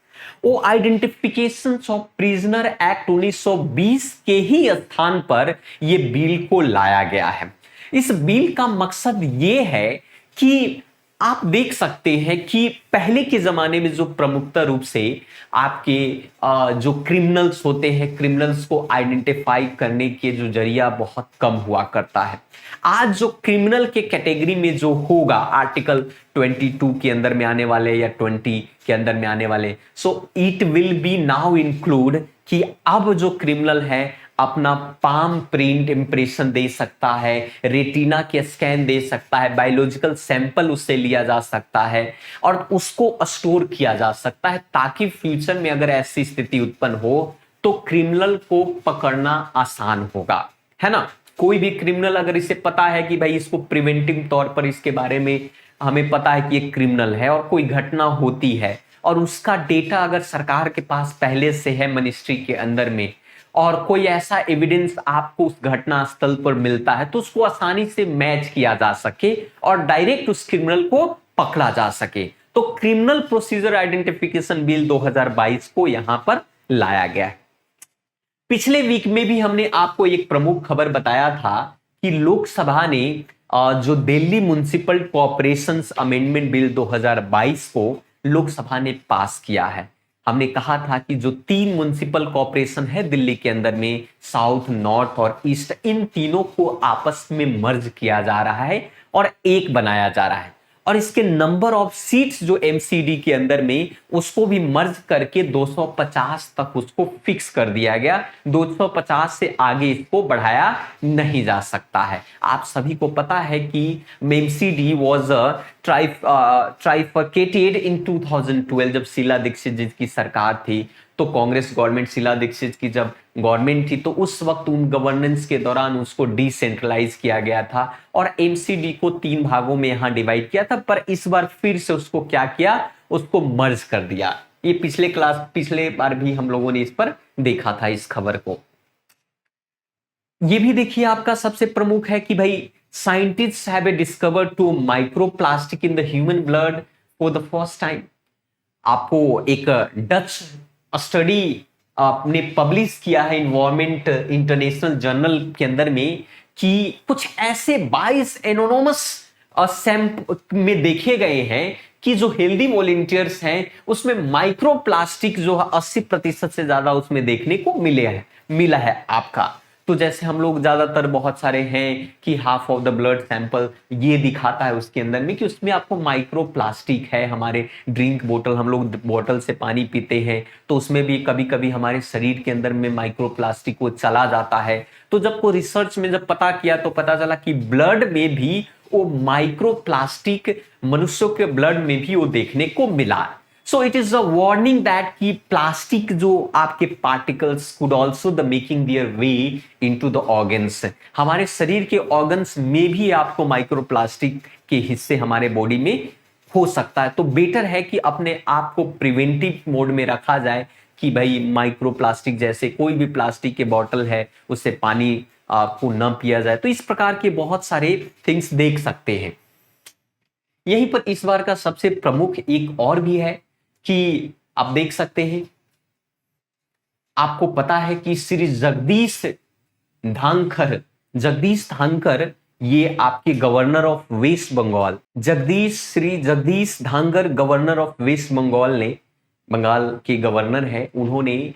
वो आइडेंटिफिकेशन ऑफ प्रिजनर एक्ट 1920 के ही स्थान पर ये बिल को लाया गया है। इस बिल का मकसद ये है कि आप देख सकते हैं कि पहले के जमाने में जो प्रमुखता रूप से आपके जो क्रिमिनल्स होते हैं, क्रिमिनल्स को आइडेंटिफाई करने के जो जरिया बहुत कम हुआ करता है। आज जो क्रिमिनल के कैटेगरी में जो होगा आर्टिकल 22 के अंदर में आने वाले या 20 के अंदर में आने वाले, so it will be now include कि अब जो क्रिमिनल है अपना पाम प्रिंट इंप्रेशन दे सकता है, रेटिना के स्कैन दे सकता है, बायोलॉजिकल सैंपल उससे लिया जा सकता है और उसको स्टोर किया जा सकता है, ताकि फ्यूचर में अगर ऐसी स्थिति उत्पन्न हो तो क्रिमिनल को पकड़ना आसान होगा, है ना। कोई भी क्रिमिनल अगर इसे पता है कि भाई इसको प्रिवेंटिव तौर पर इसके बारे में हमें पता है कि ये क्रिमिनल है और कोई घटना होती है और उसका डेटा अगर सरकार के पास पहले से है मिनिस्ट्री के अंदर में और कोई ऐसा एविडेंस आपको उस घटना स्थल पर मिलता है तो उसको आसानी से मैच किया जा सके और डायरेक्ट उस क्रिमिनल को पकड़ा जा सके। तो क्रिमिनल प्रोसीजर आइडेंटिफिकेशन बिल 2022 को यहां पर लाया गया है। पिछले वीक में भी हमने आपको एक प्रमुख खबर बताया था कि लोकसभा ने जो Delhi municipal corporations amendment bill 2022 को लोकसभा ने पास किया है। हमने कहा था कि जो 3 म्युनिसिपल कॉर्पोरेशन है दिल्ली के अंदर में, साउथ, नॉर्थ और ईस्ट, इन तीनों को आपस में मर्ज किया जा रहा है और एक बनाया जा रहा है, और इसके नंबर ऑफ सीट्स जो एमसीडी के अंदर में, उसको भी मर्ज करके 250 तक उसको फिक्स कर दिया गया। 250 से आगे इसको बढ़ाया नहीं जा सकता है। आप सभी को पता है कि एमसीडी वाज ट्राइफर्केटेड इन 2012, जब शीला दीक्षित जी की सरकार थी, तो कांग्रेस गवर्नमेंट, शीला दीक्षित की जब गवर्नमेंट थी, तो उस वक्त उन गवर्नेंस के दौरान उसको डिसेंट्रलाइज किया गया था और एमसीडी को 3 भागों में यहां डिवाइड किया था। पर इस बार फिर से उसको क्या किया, उसको मर्ज कर दिया। ये पिछले बार भी हम लोगों ने इस पर देखा था, इस खबर को। ये भी देखिए आपका सबसे प्रमुख है कि भाई scientists have discovered 2 microplastic in the human blood for the first time. आपको एक डच स्टडी आपने पब्लिश किया है इन्वायरमेंट इंटरनेशनल जर्नल के अंदर में, कि कुछ ऐसे 22 एनोनोमस सैंपल में देखे गए हैं कि जो हेल्दी वॉलंटियर्स हैं उसमें माइक्रोप्लास्टिक जो 80% से ज्यादा उसमें देखने को मिला है आपका। तो जैसे हम लोग ज्यादातर बहुत सारे हैं कि half of the blood sample ये दिखाता है उसके अंदर में कि उसमें आपको माइक्रो प्लास्टिक है। हमारे ड्रिंक बोतल, हम लोग बोतल से पानी पीते हैं तो उसमें भी कभी कभी हमारे शरीर के अंदर में माइक्रो प्लास्टिक वो चला जाता है। तो जब को रिसर्च में जब पता किया तो पता चला कि ब्लड में भी वो माइक्रो प्लास्टिक, मनुष्यों के ब्लड में भी वो देखने को मिला। So it is a warning that कि प्लास्टिक जो आपके particles could also the making their way into the organs, हमारे शरीर के ऑर्गन्स में भी आपको माइक्रोप्लास्टिक के हिस्से हमारे बॉडी में हो सकता है। तो बेटर है कि अपने आप को प्रिवेंटिव मोड में रखा जाए कि भाई माइक्रोप्लास्टिक जैसे कोई भी प्लास्टिक के बॉटल है उससे पानी आपको न पिया जाए। तो इस प्रकार के बहुत सारे थिंग्स देख सकते हैं। यहीं पर इस बार का सबसे प्रमुख एक और भी है कि आप देख सकते हैं, आपको पता है कि श्री जगदीश धांकर ये आपके governor of West Bengal, Shri Jagdish Dhangar governor of West Bengal ने, बंगाल के गवर्नर है, उन्होंने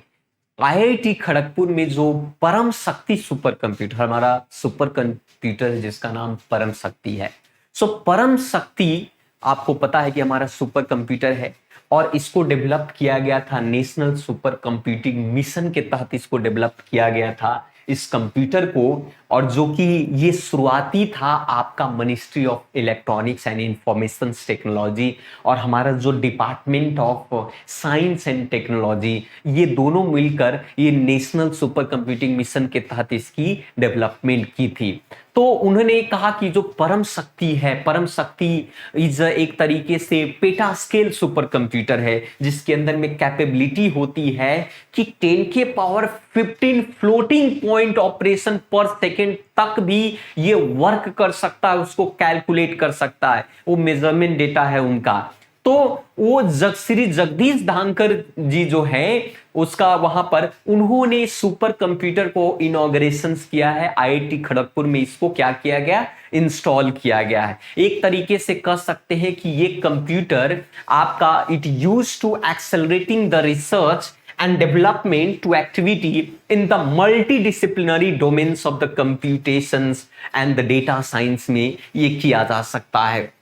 आईआईटी खड़गपुर में जो परम शक्ति सुपर कंप्यूटर, हमारा सुपर कंप्यूटर जिसका नाम परम शक्ति है, सो परम शक्ति आपको पता है कि हमारा सुपर कंप्यूटर है और इसको डेवलप किया गया था नेशनल सुपर कंप्यूटिंग मिशन के तहत इसको डेवलप किया गया था इस कंप्यूटर को। और जो कि ये शुरुआती था आपका Ministry of electronics and information technology और हमारा जो department of science and technology, ये दोनों मिलकर ये नेशनल सुपर कंप्यूटिंग मिशन के तहत इसकी डेवलपमेंट की थी। तो उन्होंने कहा कि जो परम शक्ति है, परम शक्ति इज एक तरीके से पेटा स्केल सुपर कंप्यूटर है जिसके अंदर में कैपेबिलिटी होती है कि 10 के पावर 15 फ्लोटिंग पॉइंट ऑपरेशन पर सेकेंड तक भी ये वर्क कर सकता है, उसको कैलकुलेट कर सकता है। वो मेजरमेंट डेटा है उनका। तो वो श्री जगदीश धांकर जी जो है उसका वहां पर उन्होंने सुपर कंप्यूटर को इनॉग्रेशन किया है आईआईटी खड़गपुर में। इसको क्या किया गया, इंस्टॉल किया गया है। एक तरीके से कह सकते हैं कि ये कंप्यूटर आपका it use to accelerating the research and development to activity in the multidisciplinary domains of the computations and the data science में ये किया जा सकता है।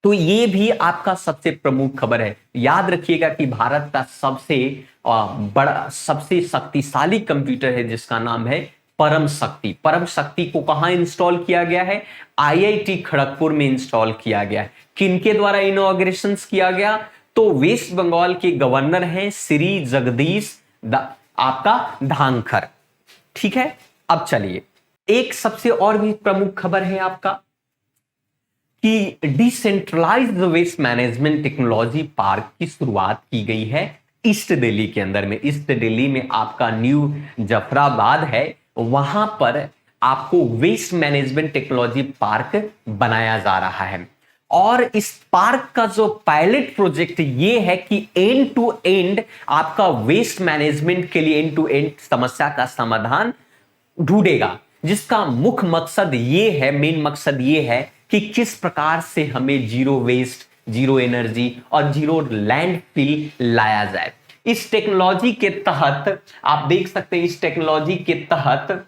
तो ये भी आपका सबसे प्रमुख खबर है। याद रखिएगा कि भारत का सबसे बड़ा, सबसे शक्तिशाली कंप्यूटर है जिसका नाम है परम शक्ति। परम शक्ति को कहां इंस्टॉल किया गया है, आईआईटी खड़गपुर में इंस्टॉल किया गया है। किनके द्वारा इनॉग्रेशन किया गया, तो वेस्ट बंगाल के गवर्नर हैं श्री जगदीश आपका धांकर। ठीक है, अब चलिए एक सबसे और भी प्रमुख खबर है आपका कि decentralised waste management technology park की शुरुआत की गई है ईस्ट दिल्ली के अंदर में। ईस्ट दिल्ली में आपका न्यू जफराबाद है, वहां पर आपको वेस्ट मैनेजमेंट टेक्नोलॉजी पार्क बनाया जा रहा है। और इस पार्क का जो पायलट प्रोजेक्ट ये है कि एंड टू एंड आपका वेस्ट मैनेजमेंट के लिए एंड टू एंड समस्या का समाधान ढूंढेगा। जिसका मुख्य मकसद ये है, मेन मकसद ये है कि किस प्रकार से हमें जीरो वेस्ट, जीरो एनर्जी और जीरो लैंडफिल लाया जाए। इस टेक्नोलॉजी के तहत आप देख सकते हैं, इस टेक्नोलॉजी के तहत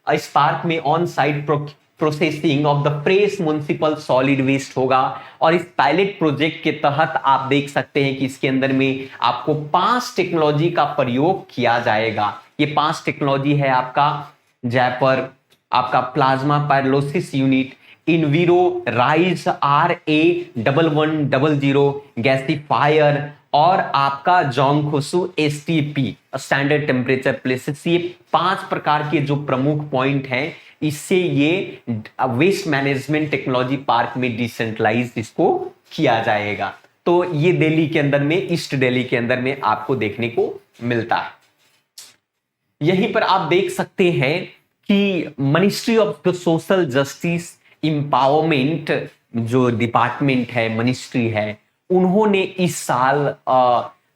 स्पार्क में on site processing of the fresh municipal solid waste होगा। और इस पायलट प्रोजेक्ट के तहत आप देख सकते हैं कि इसके अंदर में आपको 5 टेक्नोलॉजी का प्रयोग किया जाएगा। ये 5 टेक्नोलॉजी है आपका जयपर, आपका plasma pyrolysis unit, Enviro Rise RA1100 gasifier और आपका Johkasou STP standard temperature places. ये 5 प्रकार के जो प्रमुख पॉइंट हैं, इससे ये वेस्ट मैनेजमेंट टेक्नोलॉजी पार्क में डिसेंट्रलाइज इसको किया जाएगा। तो ये दिल्ली के अंदर में, ईस्ट दिल्ली के अंदर में आपको देखने को मिलता है। यहीं पर आप देख सकते हैं कि ministry of the social justice empowerment जो डिपार्टमेंट है, मिनिस्ट्री है, उन्होंने इस साल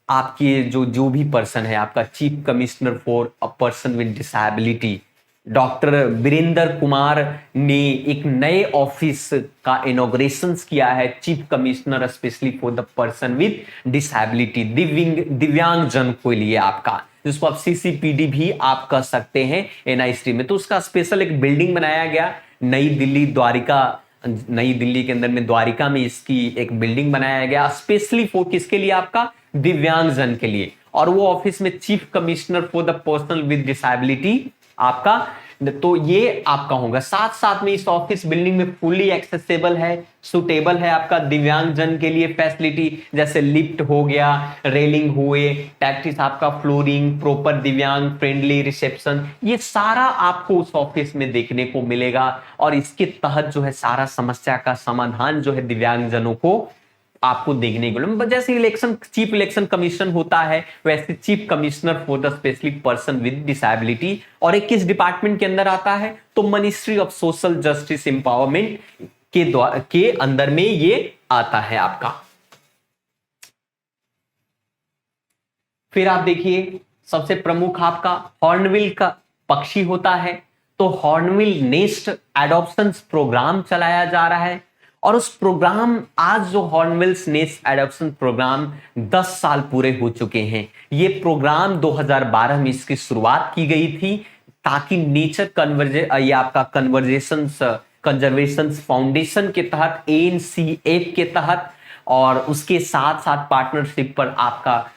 आपके जो भी पर्सन है, आपका chief commissioner for a person with disability doctor Virendra Kumar ने एक नए ऑफिस का इनॉग्रेशन किया है, chief commissioner specially for the person with disability, दिव्यांग जन के लिए आपका, जिसको आप CCPD भी आप कह सकते हैं NIST में। तो उसका स्पेशल एक बिल्डिंग बनाया गया, नई दिल्ली के अंदर में द्वारिका में इसकी एक बिल्डिंग बनाया गया स्पेशली फॉर किसके लिए, आपका दिव्यांग जन के लिए। और वो ऑफिस में chief commissioner for the person with disability आपका, तो ये आपका होगा। साथ साथ में इस ऑफिस बिल्डिंग में फुली एक्सेसिबल है, सुटेबल है आपका दिव्यांग जन के लिए फैसिलिटी, जैसे लिफ्ट हो गया, रेलिंग हुए, टैक्टिस आपका फ्लोरिंग, प्रॉपर दिव्यांग फ्रेंडली रिसेप्शन, ये सारा आपको उस ऑफिस में देखने को मिलेगा। और इसके तहत जो है सारा समस्या का समाधान जो है दिव्यांग जनों को आपको देखने को मिलेगा। जैसे इलेक्शन, चीफ इलेक्शन कमीशन होता है, वैसे chief commissioner for the specially person with disability. और एक किस डिपार्टमेंट के अंदर आता है, तो ministry of social justice empowerment के अंदर में ये आता है आपका। फिर आप देखिए सबसे प्रमुख आपका हॉर्नबिल का पक्षी होता है, तो हॉर्नबिल नेस्ट एडॉप्शन प्रोग्राम चलाया जा रहा है। और उस प्रोग्राम, आज जो हॉर्नबिल्स नेस्ट एडॉप्शन प्रोग्राम 10 साल पूरे हो चुके हैं। ये प्रोग्राम 2012 में इसकी शुरुआत की गई थी, ताकि नेचर ये आपका कंजर्वेशन फाउंडेशन के तहत, ANCF के तहत, और उसके साथ साथ पार्टनरशिप पर आपका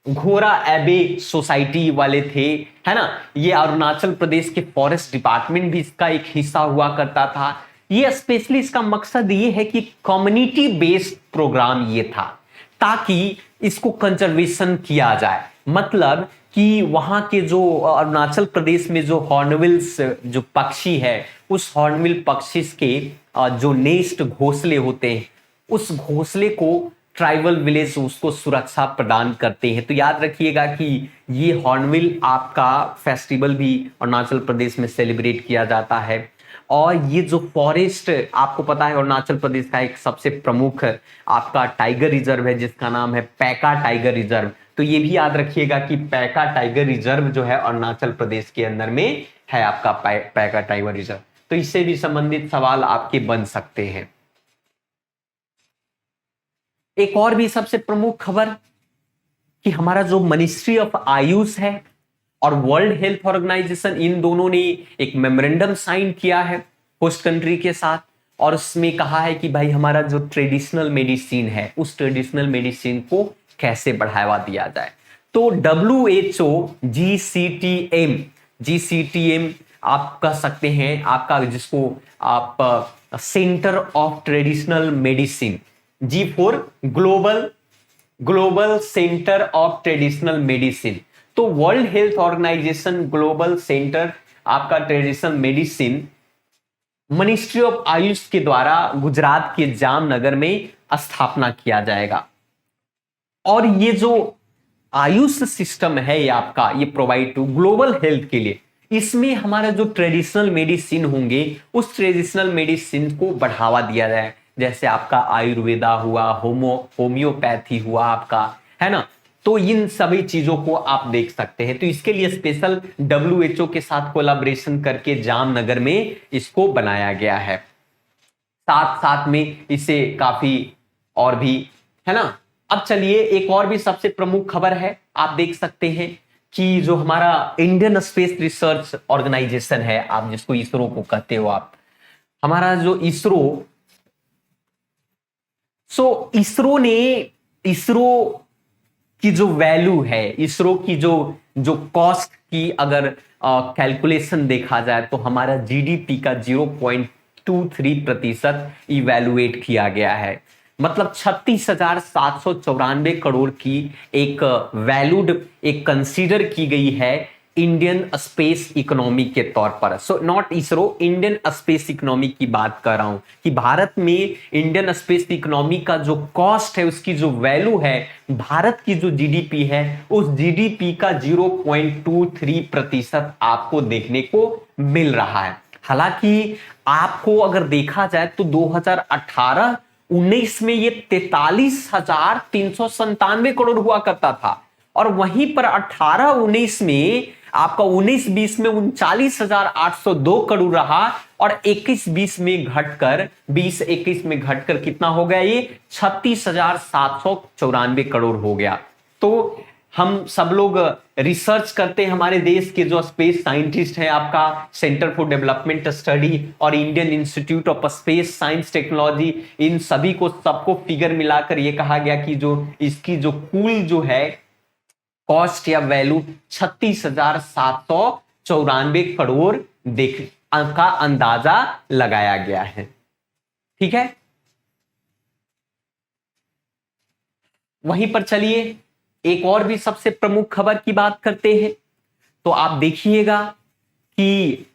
घोरा एबे सोसाइटी वाले थे, है ना। ये अरुणाचल प्रदेश के फॉरेस्ट डिपार्टमेंट भी इसका एक हिस्सा हुआ करता था। ये स्पेशली इसका मकसद ये है कि कम्युनिटी बेस्ड प्रोग्राम ये था, ताकि इसको कंजर्वेशन किया जाए। मतलब कि वहां के जो अरुणाचल प्रदेश में जो हॉर्नबिल्स जो पक्षी है, उस हॉर्नबिल पक्षी के जो नेस्ट घोंसले होते हैं, उस घोंसले को ट्राइबल विलेज उसको सुरक्षा प्रदान करते हैं। तो याद रखिएगा कि ये हॉर्नबिल आपका फेस्टिवल भी अरुणाचल प्रदेश में सेलिब्रेट किया जाता है। और ये जो फॉरेस्ट, आपको पता है अरुणाचल प्रदेश का एक सबसे प्रमुख आपका टाइगर रिजर्व है, जिसका नाम है पैका टाइगर रिजर्व। तो ये भी याद रखिएगा कि पैका टाइगर रिजर्व जो है अरुणाचल प्रदेश के अंदर में है आपका पैका टाइगर रिजर्व। तो इससे भी संबंधित सवाल आपके बन सकते हैं। एक और भी सबसे प्रमुख खबर कि हमारा जो मिनिस्ट्री ऑफ आयुष है और वर्ल्ड हेल्थ ऑर्गेनाइजेशन, इन दोनों ने एक मेमोरेंडम साइन किया है होस्ट कंट्री के साथ। और उसमें कहा है कि भाई हमारा जो ट्रेडिशनल मेडिसिन है, उस ट्रेडिशनल मेडिसिन को कैसे बढ़ावा दिया जाए। तो WHO GCTM आप कह सकते हैं आपका, जिसको आप centre of traditional medicine, G for global centre of traditional medicine. तो world health organisation global centre आपका traditional medicine ministry of Ayush के द्वारा गुजरात के जामनगर में स्थापना किया जाएगा। और ये जो आयुष सिस्टम है ये आपका, ये प्रोवाइड टू ग्लोबल हेल्थ के लिए, इसमें हमारा जो ट्रेडिशनल मेडिसिन होंगे, उस ट्रेडिशनल मेडिसिन को बढ़ावा दिया जाए। जैसे आपका आयुर्वेदा हुआ, होम्योपैथी हुआ आपका, है ना। तो इन सभी चीजों को आप देख सकते हैं। तो इसके लिए स्पेशल WHO के साथ कोलैबोरेशन करके जामनगर में इसको बनाया गया है। साथ साथ में इसे काफी और भी है ना। अब चलिए एक और भी सबसे प्रमुख खबर है, आप देख सकते हैं कि जो हमारा इंडियन स्पेस रिसर्च ऑर्गेनाइजेशन है, आप जिसको इसरो को कहते हो, आप हमारा जो इसरो, इसरो की जो वैल्यू है, इसरो की जो कॉस्ट की अगर कैलकुलेशन देखा जाए तो हमारा जीडीपी का 0.23% इवैल्यूएट किया गया है। मतलब 36,794 करोड़ की एक वैल्यूड, एक कंसीडर की गई है इंडियन स्पेस इकोनॉमी के तौर पर। So not ISRO, Indian space economy की बात कर रहा हूं कि भारत में इंडियन स्पेस इकोनॉमी का जो कॉस्ट है, उसकी जो वैल्यू है, भारत की जो जीडीपी है, उस जीडीपी का 0.23% आपको देखने को मिल रहा है। हालांकि आपको अगर देखा जाए तो 2018-19 में ये 43,397 करोड़ हुआ करता था, और वहीं पर 18-19 में आपका 19-20 में 39,802 करोड़ रहा, और 21-20 में घटकर 20-21 में घटकर कितना हो गया, ये 36,794 करोड़ हो गया। तो हम सब लोग रिसर्च करते हैं, हमारे देश के जो स्पेस साइंटिस्ट हैं, आपका सेंटर फॉर डेवलपमेंट स्टडी और Indian institute of space science technology, इन सभी को सबको फिगर मिलाकर ये कहा गया कि जो इसकी जो कुल जो है कॉस्ट या वैल्यू 36,794 करोड़ का अंदाजा लगाया गया है। ठीक है, वहीं पर चलिए एक और भी सबसे प्रमुख खबर की बात करते हैं। तो आप देखिएगा कि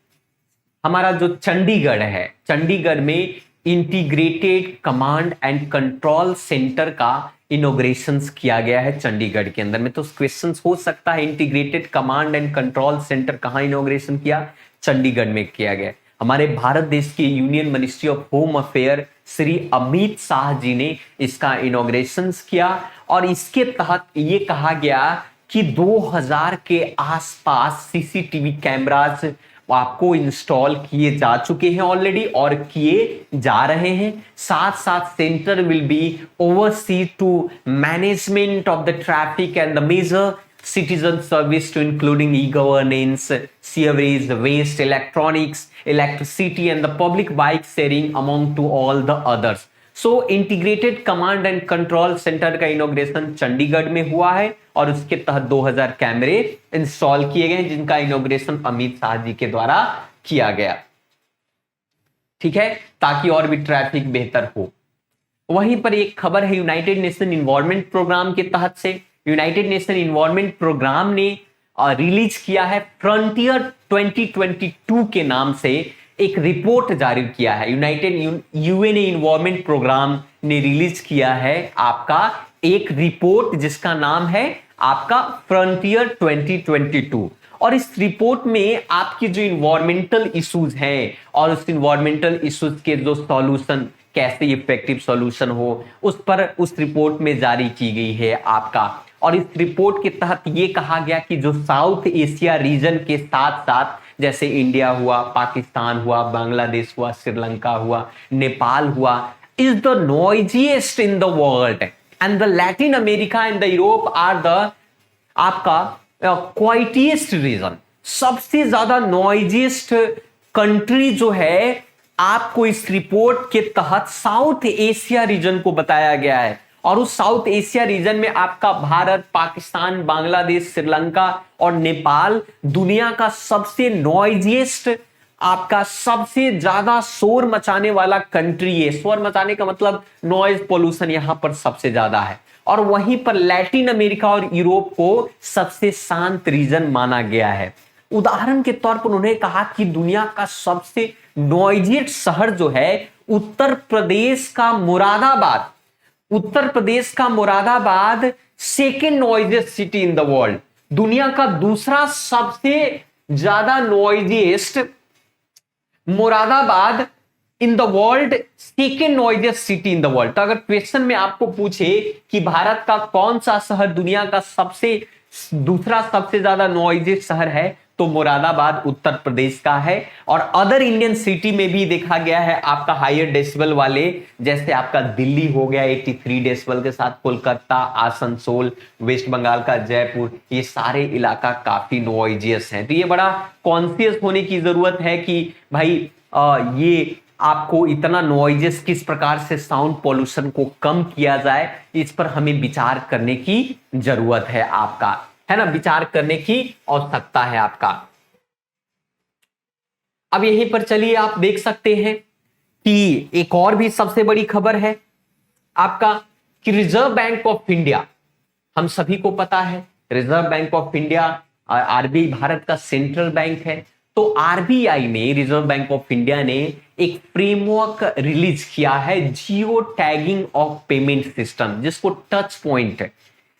हमारा जो चंडीगढ़ है, चंडीगढ़ में integrated command and control centre का इनॉग्रेशन किया गया है चंडीगढ़ के अंदर में। तो क्वेश्चंस हो सकता है, integrated command and control centre कहां इनॉग्रेशन किया, चंडीगढ़ में किया गया। हमारे भारत देश के union ministry of home affair Shri Amit Shah ji ने इसका इनॉग्रेशन किया, और इसके तहत ये कहा गया कि 2000 के आसपास सीसीटीवी कैमरास आपको इंस्टॉल किए जा चुके हैं ऑलरेडी और किए जा रहे हैं। साथ साथ centre will be oversee to management of the traffic and the major citizen service to including e-governance, sewerage, waste, electronics, electricity and the public bike sharing among to all the others. So integrated command and control center का inauguration Chandigarh में हुआ है, और उसके तहत 2000 कैमरे install किए गए, जिनका इनॉग्रेशन अमित शाह जी के द्वारा किया गया। ठीक है, ताकि और भी ट्रैफिक बेहतर हो। वहीं पर एक खबर है यूनाइटेड नेशन इन्वायरमेंट प्रोग्राम के तहत से, यूनाइटेड नेशन इन्वायरमेंट प्रोग्राम ने रिलीज किया है फ्रंटियर 2022 के नाम से एक रिपोर्ट जारी किया है। यूएन इन्वायरमेंट प्रोग्राम ने रिलीज किया है आपका एक रिपोर्ट जिसका नाम है आपका फ्रंटियर 2022, और इस रिपोर्ट में आपकी जो इन्वायरमेंटल इश्यूज हैं और उस इन्वायरमेंटल इश्यूज के जो सॉल्यूशन, कैसे इफेक्टिव सॉल्यूशन हो, उस पर उस रिपोर्ट में जारी की गई है आपका। और इस रिपोर्ट के तहत ये कहा गया कि जो साउथ एशिया रीजन के साथ साथ जैसे इंडिया हुआ, पाकिस्तान हुआ, बांग्लादेश हुआ, श्रीलंका हुआ, नेपाल हुआ, is the noisiest in the world, and the Latin America and the Europe are the आपका क्वाइटिएस्ट रीजन। सबसे ज्यादा नॉइजिएस्ट कंट्री जो है आपको इस रिपोर्ट के तहत साउथ एशिया रीजन को बताया गया है, और उस साउथ एशिया रीजन में आपका भारत, पाकिस्तान, बांग्लादेश, श्रीलंका और नेपाल दुनिया का सबसे नॉइजिएस्ट, आपका सबसे ज्यादा शोर मचाने वाला कंट्री है। शोर मचाने का मतलब नॉइज पोल्यूशन यहां पर सबसे ज्यादा है, और वहीं पर लैटिन अमेरिका और यूरोप को सबसे शांत रीजन माना गया है। उदाहरण के तौर पर उन्होंने कहा कि दुनिया का सबसे नॉइजिएस्ट शहर जो है उत्तर प्रदेश का मुरादाबाद, उत्तर प्रदेश का Moradabad second noisiest city in the world, दुनिया का दूसरा सबसे ज्यादा noisiest Moradabad in the world second noisiest city in the world. तो अगर क्वेश्चन में आपको पूछे कि भारत का कौन सा शहर दुनिया का दूसरा सबसे ज्यादा नॉइजियस्ट शहर है, तो मुरादाबाद उत्तर प्रदेश का है। और अदर इंडियन सिटी में भी देखा गया है आपका हायर डेसिबल वाले, जैसे आपका दिल्ली हो गया 83 डेसिबल के साथ, कोलकाता, आसनसोल, वेस्ट बंगाल का जयपुर, ये सारे इलाका काफी नॉइजियस हैं। तो ये बड़ा कॉन्शियस होने की जरूरत है कि भाई ये आपको इतना नॉइजेस किस प्रकार से साउंड पॉल्यूशन को कम किया जाए, इस पर हमें विचार करने की जरूरत है आपका, है ना, विचार करने की आवश्यकता है आपका। अब यहीं पर चलिए आप देख सकते हैं कि एक और भी सबसे बड़ी खबर है आपका कि रिजर्व बैंक ऑफ इंडिया, हम सभी को पता है reserve bank of India RBI Bharat का सेंट्रल बैंक है। तो आरबीआई ने, रिजर्व बैंक ऑफ इंडिया ने एक फ्रेमवर्क रिलीज किया है geo tagging of payment system, जिसको टच पॉइंट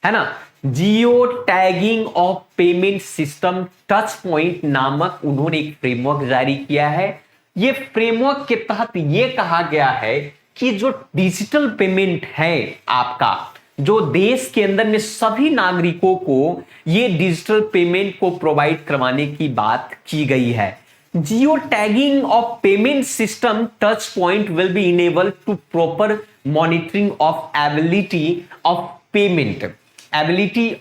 है ना, जियो tagging of payment system touch point नामक उन्होंने एक फ्रेमवर्क जारी किया है। ये फ्रेमवर्क के तहत ये कहा गया है कि जो डिजिटल पेमेंट है आपका, जो देश के अंदर में सभी नागरिकों को ये डिजिटल पेमेंट को प्रोवाइड करवाने की बात की गई है। Geo tagging of payment system touch point will be enable to proper monitoring of ability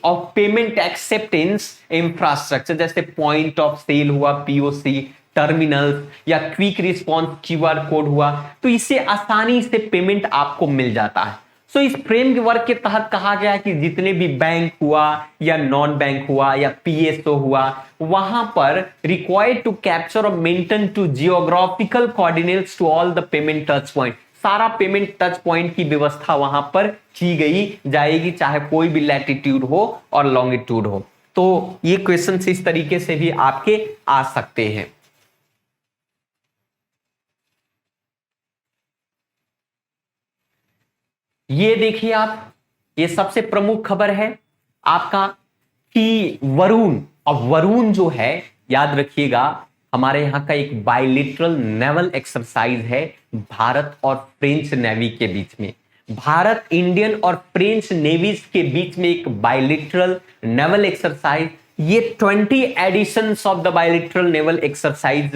of payment acceptance infrastructure, जैसे पॉइंट ऑफ सेल हुआ, पीओसी, टर्मिनल या क्विक रिस्पॉन्स क्यूआर कोड हुआ, तो इससे आसानी से पेमेंट आपको मिल जाता है। सो इस फ्रेमवर्क के तहत कहा गया है कि जितने भी बैंक हुआ या नॉन बैंक हुआ या पीएसओ हुआ, वहां पर रिक्वायर्ड टू कैप्चर और maintain to geographical coordinates to all the payment touch point, सारा पेमेंट टच पॉइंट की व्यवस्था वहां पर की गई जाएगी, चाहे कोई भी लैटिट्यूड हो और लॉन्गिट्यूड हो। तो ये क्वेश्चन इस तरीके से भी आपके आ सकते हैं। ये देखिए आप, ये सबसे प्रमुख खबर है आपका कि वरुण, अब वरुण जो है याद रखिएगा हमारे यहां का एक बायलिटरल नेवल एक्सरसाइज है भारत और फ्रेंच नेवी के बीच में। भारत, इंडियन और फ्रेंच नेवीज के बीच में एक बायलिटरल नेवल एक्सरसाइज, ये 20 editions of the bilateral naval exercise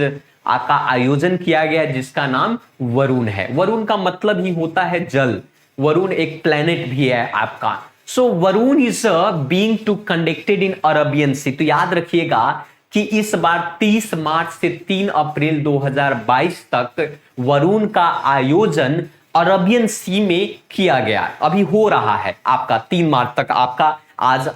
का आयोजन किया गया, जिसका नाम वरुण है। वरुण का मतलब ही होता है जल, वरुण एक प्लेनेट भी है आपका। So Varun is being to conducted in Arabian sea. तो याद रखिएगा कि इस बार 30 मार्च से 3 अप्रैल 2022 तक वरुण का आयोजन अरबियन सी में किया गया, अभी हो रहा है आपका 3 मार्च तक, आपका आज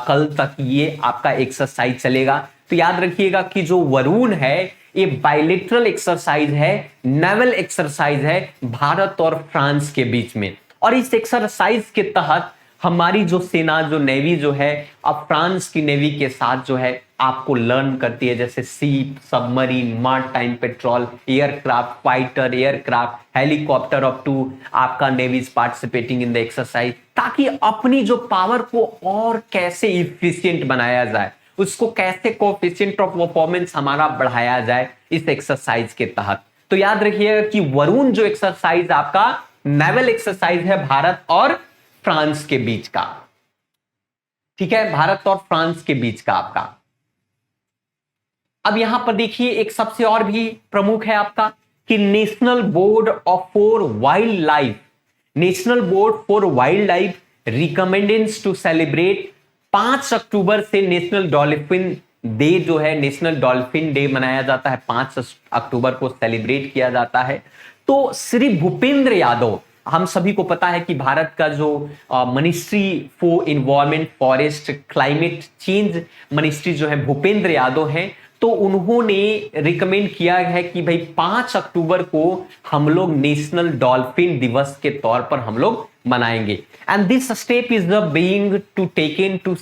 कल तक ये आपका एक्सरसाइज चलेगा। तो याद रखिएगा कि जो वरुण है ये बायलेटरल एक्सरसाइज है, नेवल एक्सरसाइज है भारत और फ्रांस के बीच में। और इस एक्सरसाइज के तहत हमारी जो सेना, जो नेवी जो है, अब फ्रांस की नेवी के साथ जो है आपको लर्न करती है, जैसे sea, submarine, maritime patrol, aircraft, fighter aircraft, helicopter up to आपका navies participating in the exercise, ताकि अपनी जो पावर को और कैसे इफिशिएंट बनाया जाए, उसको कैसे कोएफिशिएंट ऑफ परफॉर्मेंस हमारा बढ़ाया जाए इस एक्सरसाइज के तहत। तो याद रखिएगा कि वरुण जो एक्सरसाइज आपका नेवल एक्सरसाइज है भारत और फ्रांस के बीच का, ठीक है, भारत और फ्रांस के बीच का आपका। अब यहां पर देखिए एक सबसे और भी प्रमुख है आपका कि national board for wildlife recommends to celebrate 5 October से नेशनल डॉल्फिन डे जो है, नेशनल डॉल्फिन डे मनाया जाता है, 5 अक्टूबर को सेलिब्रेट किया जाता है। तो श्री भूपेंद्र यादव, हम सभी को पता है कि भारत का जो ministry for environment, forest, climate change ministry जो है भूपेंद्र यादव हैं, तो उन्होंने रिकमेंड किया है कि भाई 5 अक्टूबर को हम लोग नेशनल डॉल्फिन दिवस के तौर पर हम लोग मनाएंगे। And this step is the being to taken to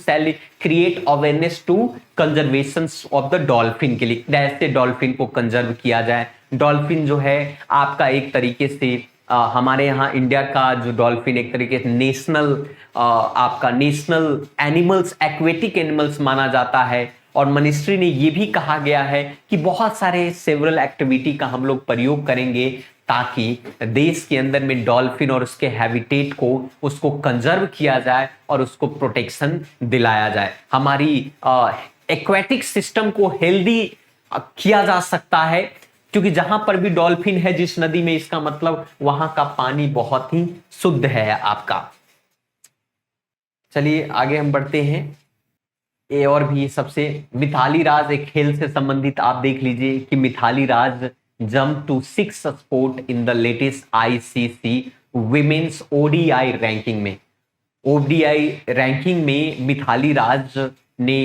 create awareness to conservation of the dolphin के लिए, कैसे डॉल्फिन को कंजर्व किया जाए। डॉल्फिन जो है आपका एक तरीके से हमारे यहाँ इंडिया का जो डॉल्फिन एक तरीके से नेशनल आपका नेशनल एनिमल्स, एक्वेटिक एनिमल्स माना जाता है। और मिनिस्ट्री ने ये भी कहा गया है कि बहुत सारे सेवरल एक्टिविटी का हम लोग प्रयोग करेंगे ताकि देश के अंदर में डॉल्फिन और उसके हैबिटेट को उसको कंजर्व किया जाए और उसको प्रोटेक्शन दिलाया जाए। हमारी एक्वेटिक सिस्टम को हेल्दी किया जा सकता है, क्योंकि जहां पर भी डॉल्फिन है जिस नदी में, इसका मतलब वहां का पानी बहुत ही शुद्ध है आपका। चलिए आगे हम बढ़ते हैं। ये और भी सबसे मिथाली राज एक खेल से संबंधित आप देख लीजिए कि Mithali Raj jump to 6 spot in the latest ICC women's ODI ranking में। ओडीआई रैंकिंग में मिथाली राज ने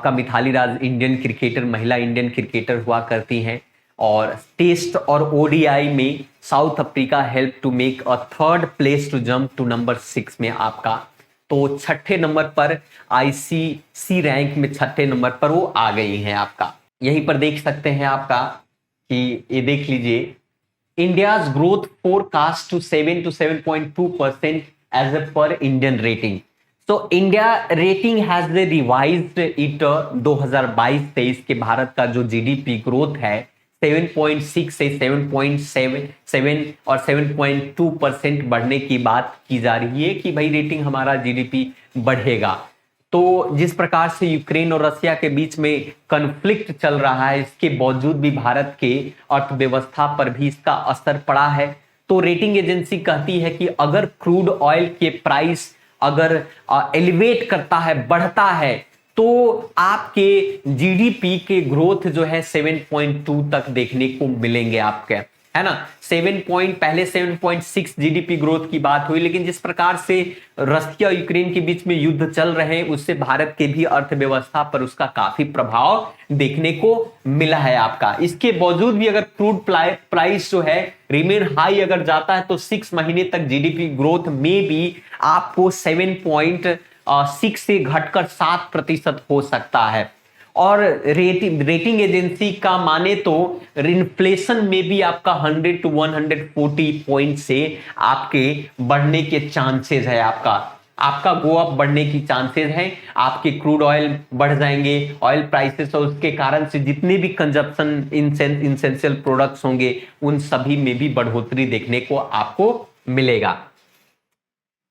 मिथाली राज इंडियन क्रिकेटर, महिला इंडियन क्रिकेटर हुआ करती हैं और टेस्ट और ओडीआई में South Africa help to make a third place to jump to number 6 में आपका। तो छठे नंबर पर आईसीसी रैंक में छठे नंबर पर वो आ गई हैं आपका। यहीं पर देख सकते हैं आपका कि ये देख लीजिए, India's growth forecast to 7 to 7.2% as a per Indian rating. तो India rating has revised it 2022-23 के भारत का जो जीडीपी ग्रोथ है 7.6 से 7.7 और 7.2% बढ़ने की बात की जा रही है कि भाई रेटिंग हमारा जीडीपी बढ़ेगा। तो जिस प्रकार से यूक्रेन और रसिया के बीच में कॉन्फ्लिक्ट चल रहा है, इसके बावजूद भी भारत के अर्थव्यवस्था पर भी इसका असर पड़ा है। तो रेटिंग एजेंसी कहती है कि अगर क्रूड ऑयल के प्राइस अगर एलिवेट करता है, बढ़ता है, तो आपके जीडीपी के ग्रोथ जो है 7.2 तक देखने को मिलेंगे आपके, है ना। 7.6 जीडीपी ग्रोथ की बात हुई, लेकिन जिस प्रकार से रसिया और यूक्रेन के बीच में युद्ध चल रहे हैं उससे भारत के भी अर्थव्यवस्था पर उसका काफी प्रभाव देखने को मिला है आपका। इसके बावजूद भी अगर क्रूड प्राइस जो है रिमेन हाई अगर जाता है तो 6 महीने तक जीडीपी ग्रोथ में भी आपको 7.6 से घटकर 7% हो सकता है। और रेटिंग एजेंसी का माने तो इन्फ्लेशन में भी आपका 100 to 140 पॉइंट से आपके बढ़ने के चांसेस है। आपका गो अप बढ़ने की चांसेस है। आपके क्रूड ऑयल बढ़ जाएंगे, ऑयल प्राइसेस, और उसके कारण से जितने भी कंजप्शन इंसेंशियल प्रोडक्ट्स होंगे उन सभी में भी बढ़ोतरी देखने को आपको मिलेगा,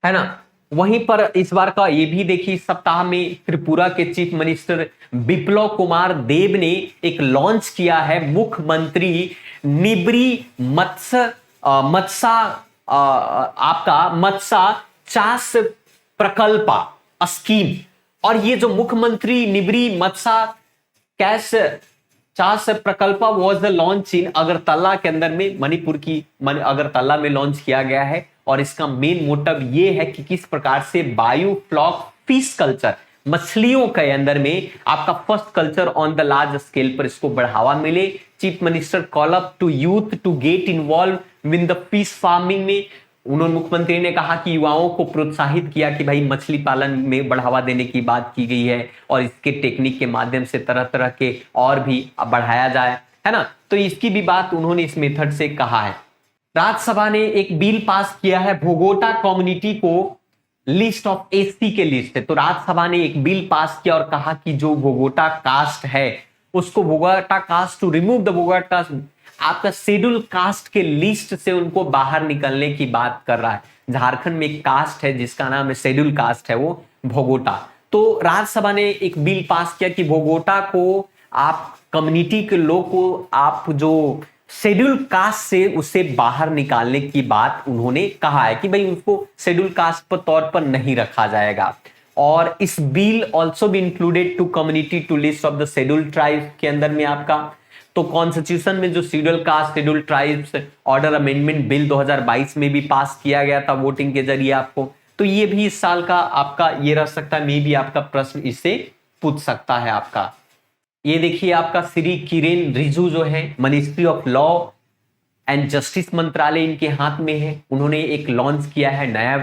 है ना। वहीं पर इस बार का ये भी देखिए, सप्ताह में त्रिपुरा के चीफ मिनिस्टर बिप्लब कुमार देब ने एक लॉन्च किया है मुख्यमंत्री निब्री मत्सा चास प्रकल्पा स्कीम। और ये जो मुख्यमंत्री निब्री मत्सा कैश चास प्रकल्पा वाज लॉन्च इन अगरतला के अंदर में, मणिपुर की अगरतला में लॉन्च किया गया है। और इसका मेन मोटिव ये है कि किस प्रकार से बायोफ्लॉक फिश कल्चर, मछलियों के अंदर में आपका first culture on the large scale पर इसको बढ़ावा मिले। Chief minister call up to youth to get involve in the fish farming में। उन्होंने, मुख्यमंत्री ने कहा कि युवाओं को प्रोत्साहित किया कि भाई मछली पालन में बढ़ावा देने की बात की गई है और इसके टेक्निक के माध्यम से तरह तरह के और भी बढ़ाया जाए, है ना। तो इसकी भी बात उन्होंने इस मेथड से कहा है। राज्यसभा ने एक बिल पास किया है, भोगोटा कम्युनिटी को लिस्ट ऑफ एससी के लिस्ट है। तो राज्यसभा ने एक बिल पास किया और कहा कि जो भोगोटा कास्ट है उसको, भोगोटा कास्ट टू रिमूव द भोगोटा, आपका शेड्यूल कास्ट के लिस्ट से उनको बाहर निकलने की बात कर रहा है। झारखंड में एक कास्ट है जिसका नाम है शेड्यूल कास्ट है, वो भोगोटा। तो राज्यसभा ने एक बिल पास किया कि भोगोटा को आप कम्युनिटी के लोग को आप जो शेड्यूल कास्ट से उसे बाहर निकालने की बात उन्होंने कहा है कि भाई उसको शेड्यूल कास्ट पर तौर पर नहीं रखा जाएगा। और इस बिल ऑल्सो भी included to community to list of the schedule tribes के अंदर में आपका। तो कॉन्स्टिट्यूशन में जो schedule caste schedule tribes order amendment bill 2022 में भी पास किया गया था वोटिंग के जरिए आपको। तो ये भी इस साल का आपका ये रह सकता है, मे भी आपका प्रश्न इससे पूछ सकता है आपका। ये देखिए आपका श्री किरेन रिजिजू जो है, ministry of law and justice मंत्रालय इनके हाथ में है। उन्होंने एक लॉन्च किया है नया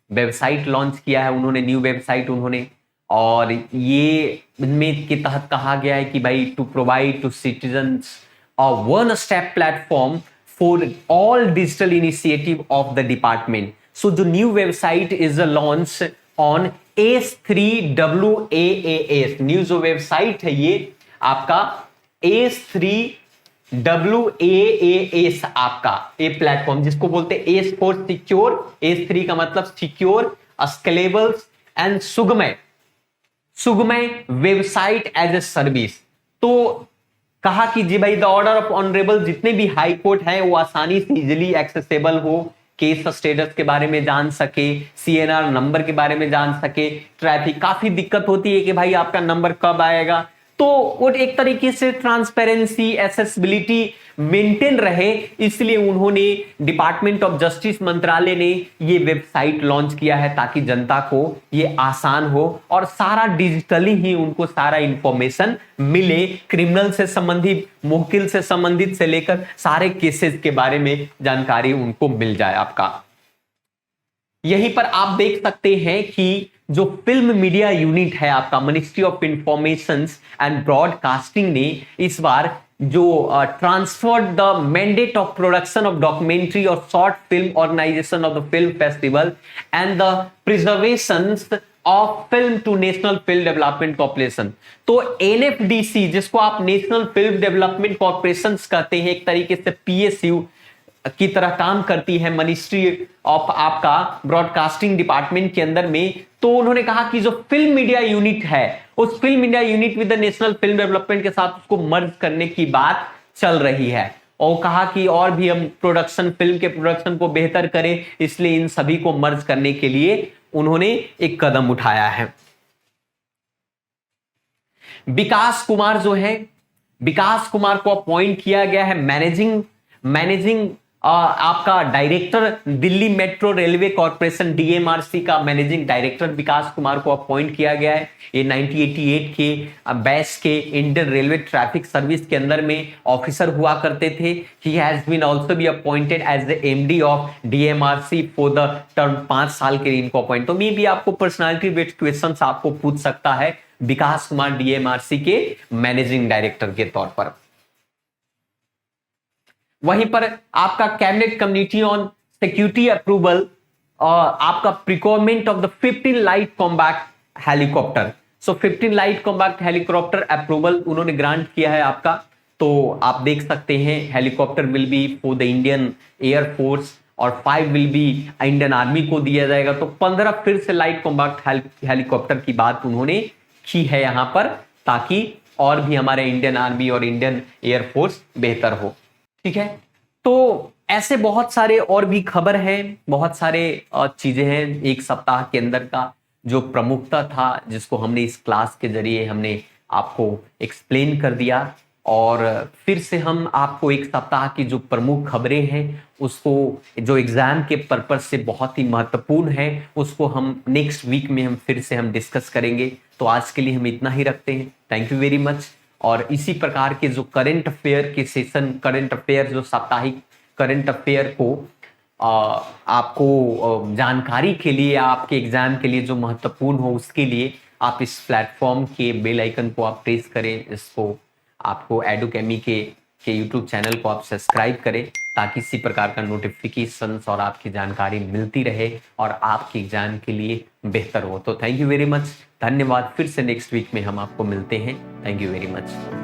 वेबसाइट लॉन्च किया है उन्होंने, न्यू वेबसाइट उन्होंने। और ये इनमें के तहत कहा गया है कि भाई to provide to citizens a one step platform for all digital initiative of the department. So जो new website is launch on AS3WAAS news जो वेबसाइट है ये आपका AS3WAAS आपका ये प्लेटफॉर्म जिसको बोलते हैं एस फॉर सिक्योर, AS3 का मतलब secure, scalable and Sugamya website as a service. तो कहा कि जी भाई द ऑर्डर ऑफ ऑनरेबल जितने भी हाई कोर्ट है वो आसानी से इजिली एक्सेसिबल हो, केस स्टेटस के बारे में जान सके, CNR नंबर के बारे में जान सके। ट्रैफिक काफी दिक्कत होती है कि भाई आपका नंबर कब आएगा, तो वो एक तरीके से ट्रांसपेरेंसी एक्सेसिबिलिटी मेंटेन रहे, इसलिए उन्होंने डिपार्टमेंट ऑफ जस्टिस मंत्रालय ने ये वेबसाइट लॉन्च किया है ताकि जनता को ये आसान हो और सारा डिजिटली ही उनको सारा इंफॉर्मेशन मिले, क्रिमिनल से संबंधित, मुवक्किल से संबंधित से लेकर सारे केसेस के बारे में जानकारी उनको मिल जाए आपका। यहीं पर आप देख सकते हैं कि जो फिल्म मीडिया यूनिट है आपका Ministry of Information and Broadcasting ने इस बार जो transferred the mandate of production of documentary और short film organisation of the film festival and the preservation of film to National Film Development Corporation. तो NFDC जिसको आप नेशनल फिल्म डेवलपमेंट कॉर्पोरेशन कहते हैं, एक तरीके से PSU की तरह काम करती है मिनिस्ट्री ऑफ आपका ब्रॉडकास्टिंग डिपार्टमेंट के अंदर में। तो उन्होंने कहा कि जो फिल्म मीडिया यूनिट है उस film media unit with the national Film development के साथ उसको मर्ज करने की बात चल रही है, और कहा कि और भी हम फिल्म के प्रोडक्शन को बेहतर करें, इसलिए इन सभी को मर्ज करने के लिए उन्होंने एक कदम उठाया है। विकास कुमार जो है, विकास कुमार को अपॉइंट किया गया है मैनेजिंग आपका director Delhi metro railway corporation DMRC का मैनेजिंग डायरेक्टर विकास कुमार को अपॉइंट किया गया है। ये 1988 के बैच के इंडियन रेलवे ट्रैफिक सर्विस के अंदर में ऑफिसर हुआ करते थे। He has been also be appointed as the MD of DMRC for the term 5 साल के लिए इनको अपॉइंट। तो मे भी आपको पर्सनालिटी बेस्ड क्वेश्चंस आपको पूछ सकता है विकास कुमार DMRC के मैनेजिंग डायरेक्टर के तौर पर। वहीं पर आपका Cabinet Committee on Security approval आपका procurement of the 15 light combat helicopter. So 15 light combat helicopter approval उन्होंने ग्रांट किया है आपका। तो आप देख सकते हैं helicopter will be for the Indian Air Force और 5 विल बी इंडियन आर्मी को दिया जाएगा। तो 15 फिर से लाइट कॉम्बैट हेलीकॉप्टर की बात उन्होंने की है यहां पर, ताकि और भी हमारे इंडियन आर्मी और इंडियन एयरफोर्स बेहतर हो। ठीक है, तो ऐसे बहुत सारे और भी खबर हैं, बहुत सारे चीजें हैं एक सप्ताह के अंदर का जो प्रमुखता था, जिसको हमने इस क्लास के जरिए हमने आपको एक्सप्लेन कर दिया। और फिर से हम आपको एक सप्ताह की जो प्रमुख खबरें हैं उसको जो एग्जाम के पर्पज से बहुत ही महत्वपूर्ण है उसको हम नेक्स्ट वीक में हम फिर से हम डिस्कस करेंगे। तो आज के लिए हम इतना ही रखते हैं। Thank you very much. और इसी प्रकार के जो करंट अफेयर के सेशन, करंट अफेयर जो साप्ताहिक करंट अफेयर को आपको जानकारी के लिए, आपके एग्जाम के लिए जो महत्वपूर्ण हो उसके लिए आप इस प्लेटफॉर्म के बेल आइकन को आप प्रेस करें, इसको आपको एडुकेमी के यूट्यूब चैनल को आप सब्सक्राइब करें, ताकि इसी प्रकार का नोटिफिकेशंस और आपकी जानकारी मिलती रहे और आपके एग्जाम के लिए बेहतर हो। तो थैंक यू वेरी मच, धन्यवाद। फिर से नेक्स्ट वीक में हम आपको मिलते हैं। Thank you very much.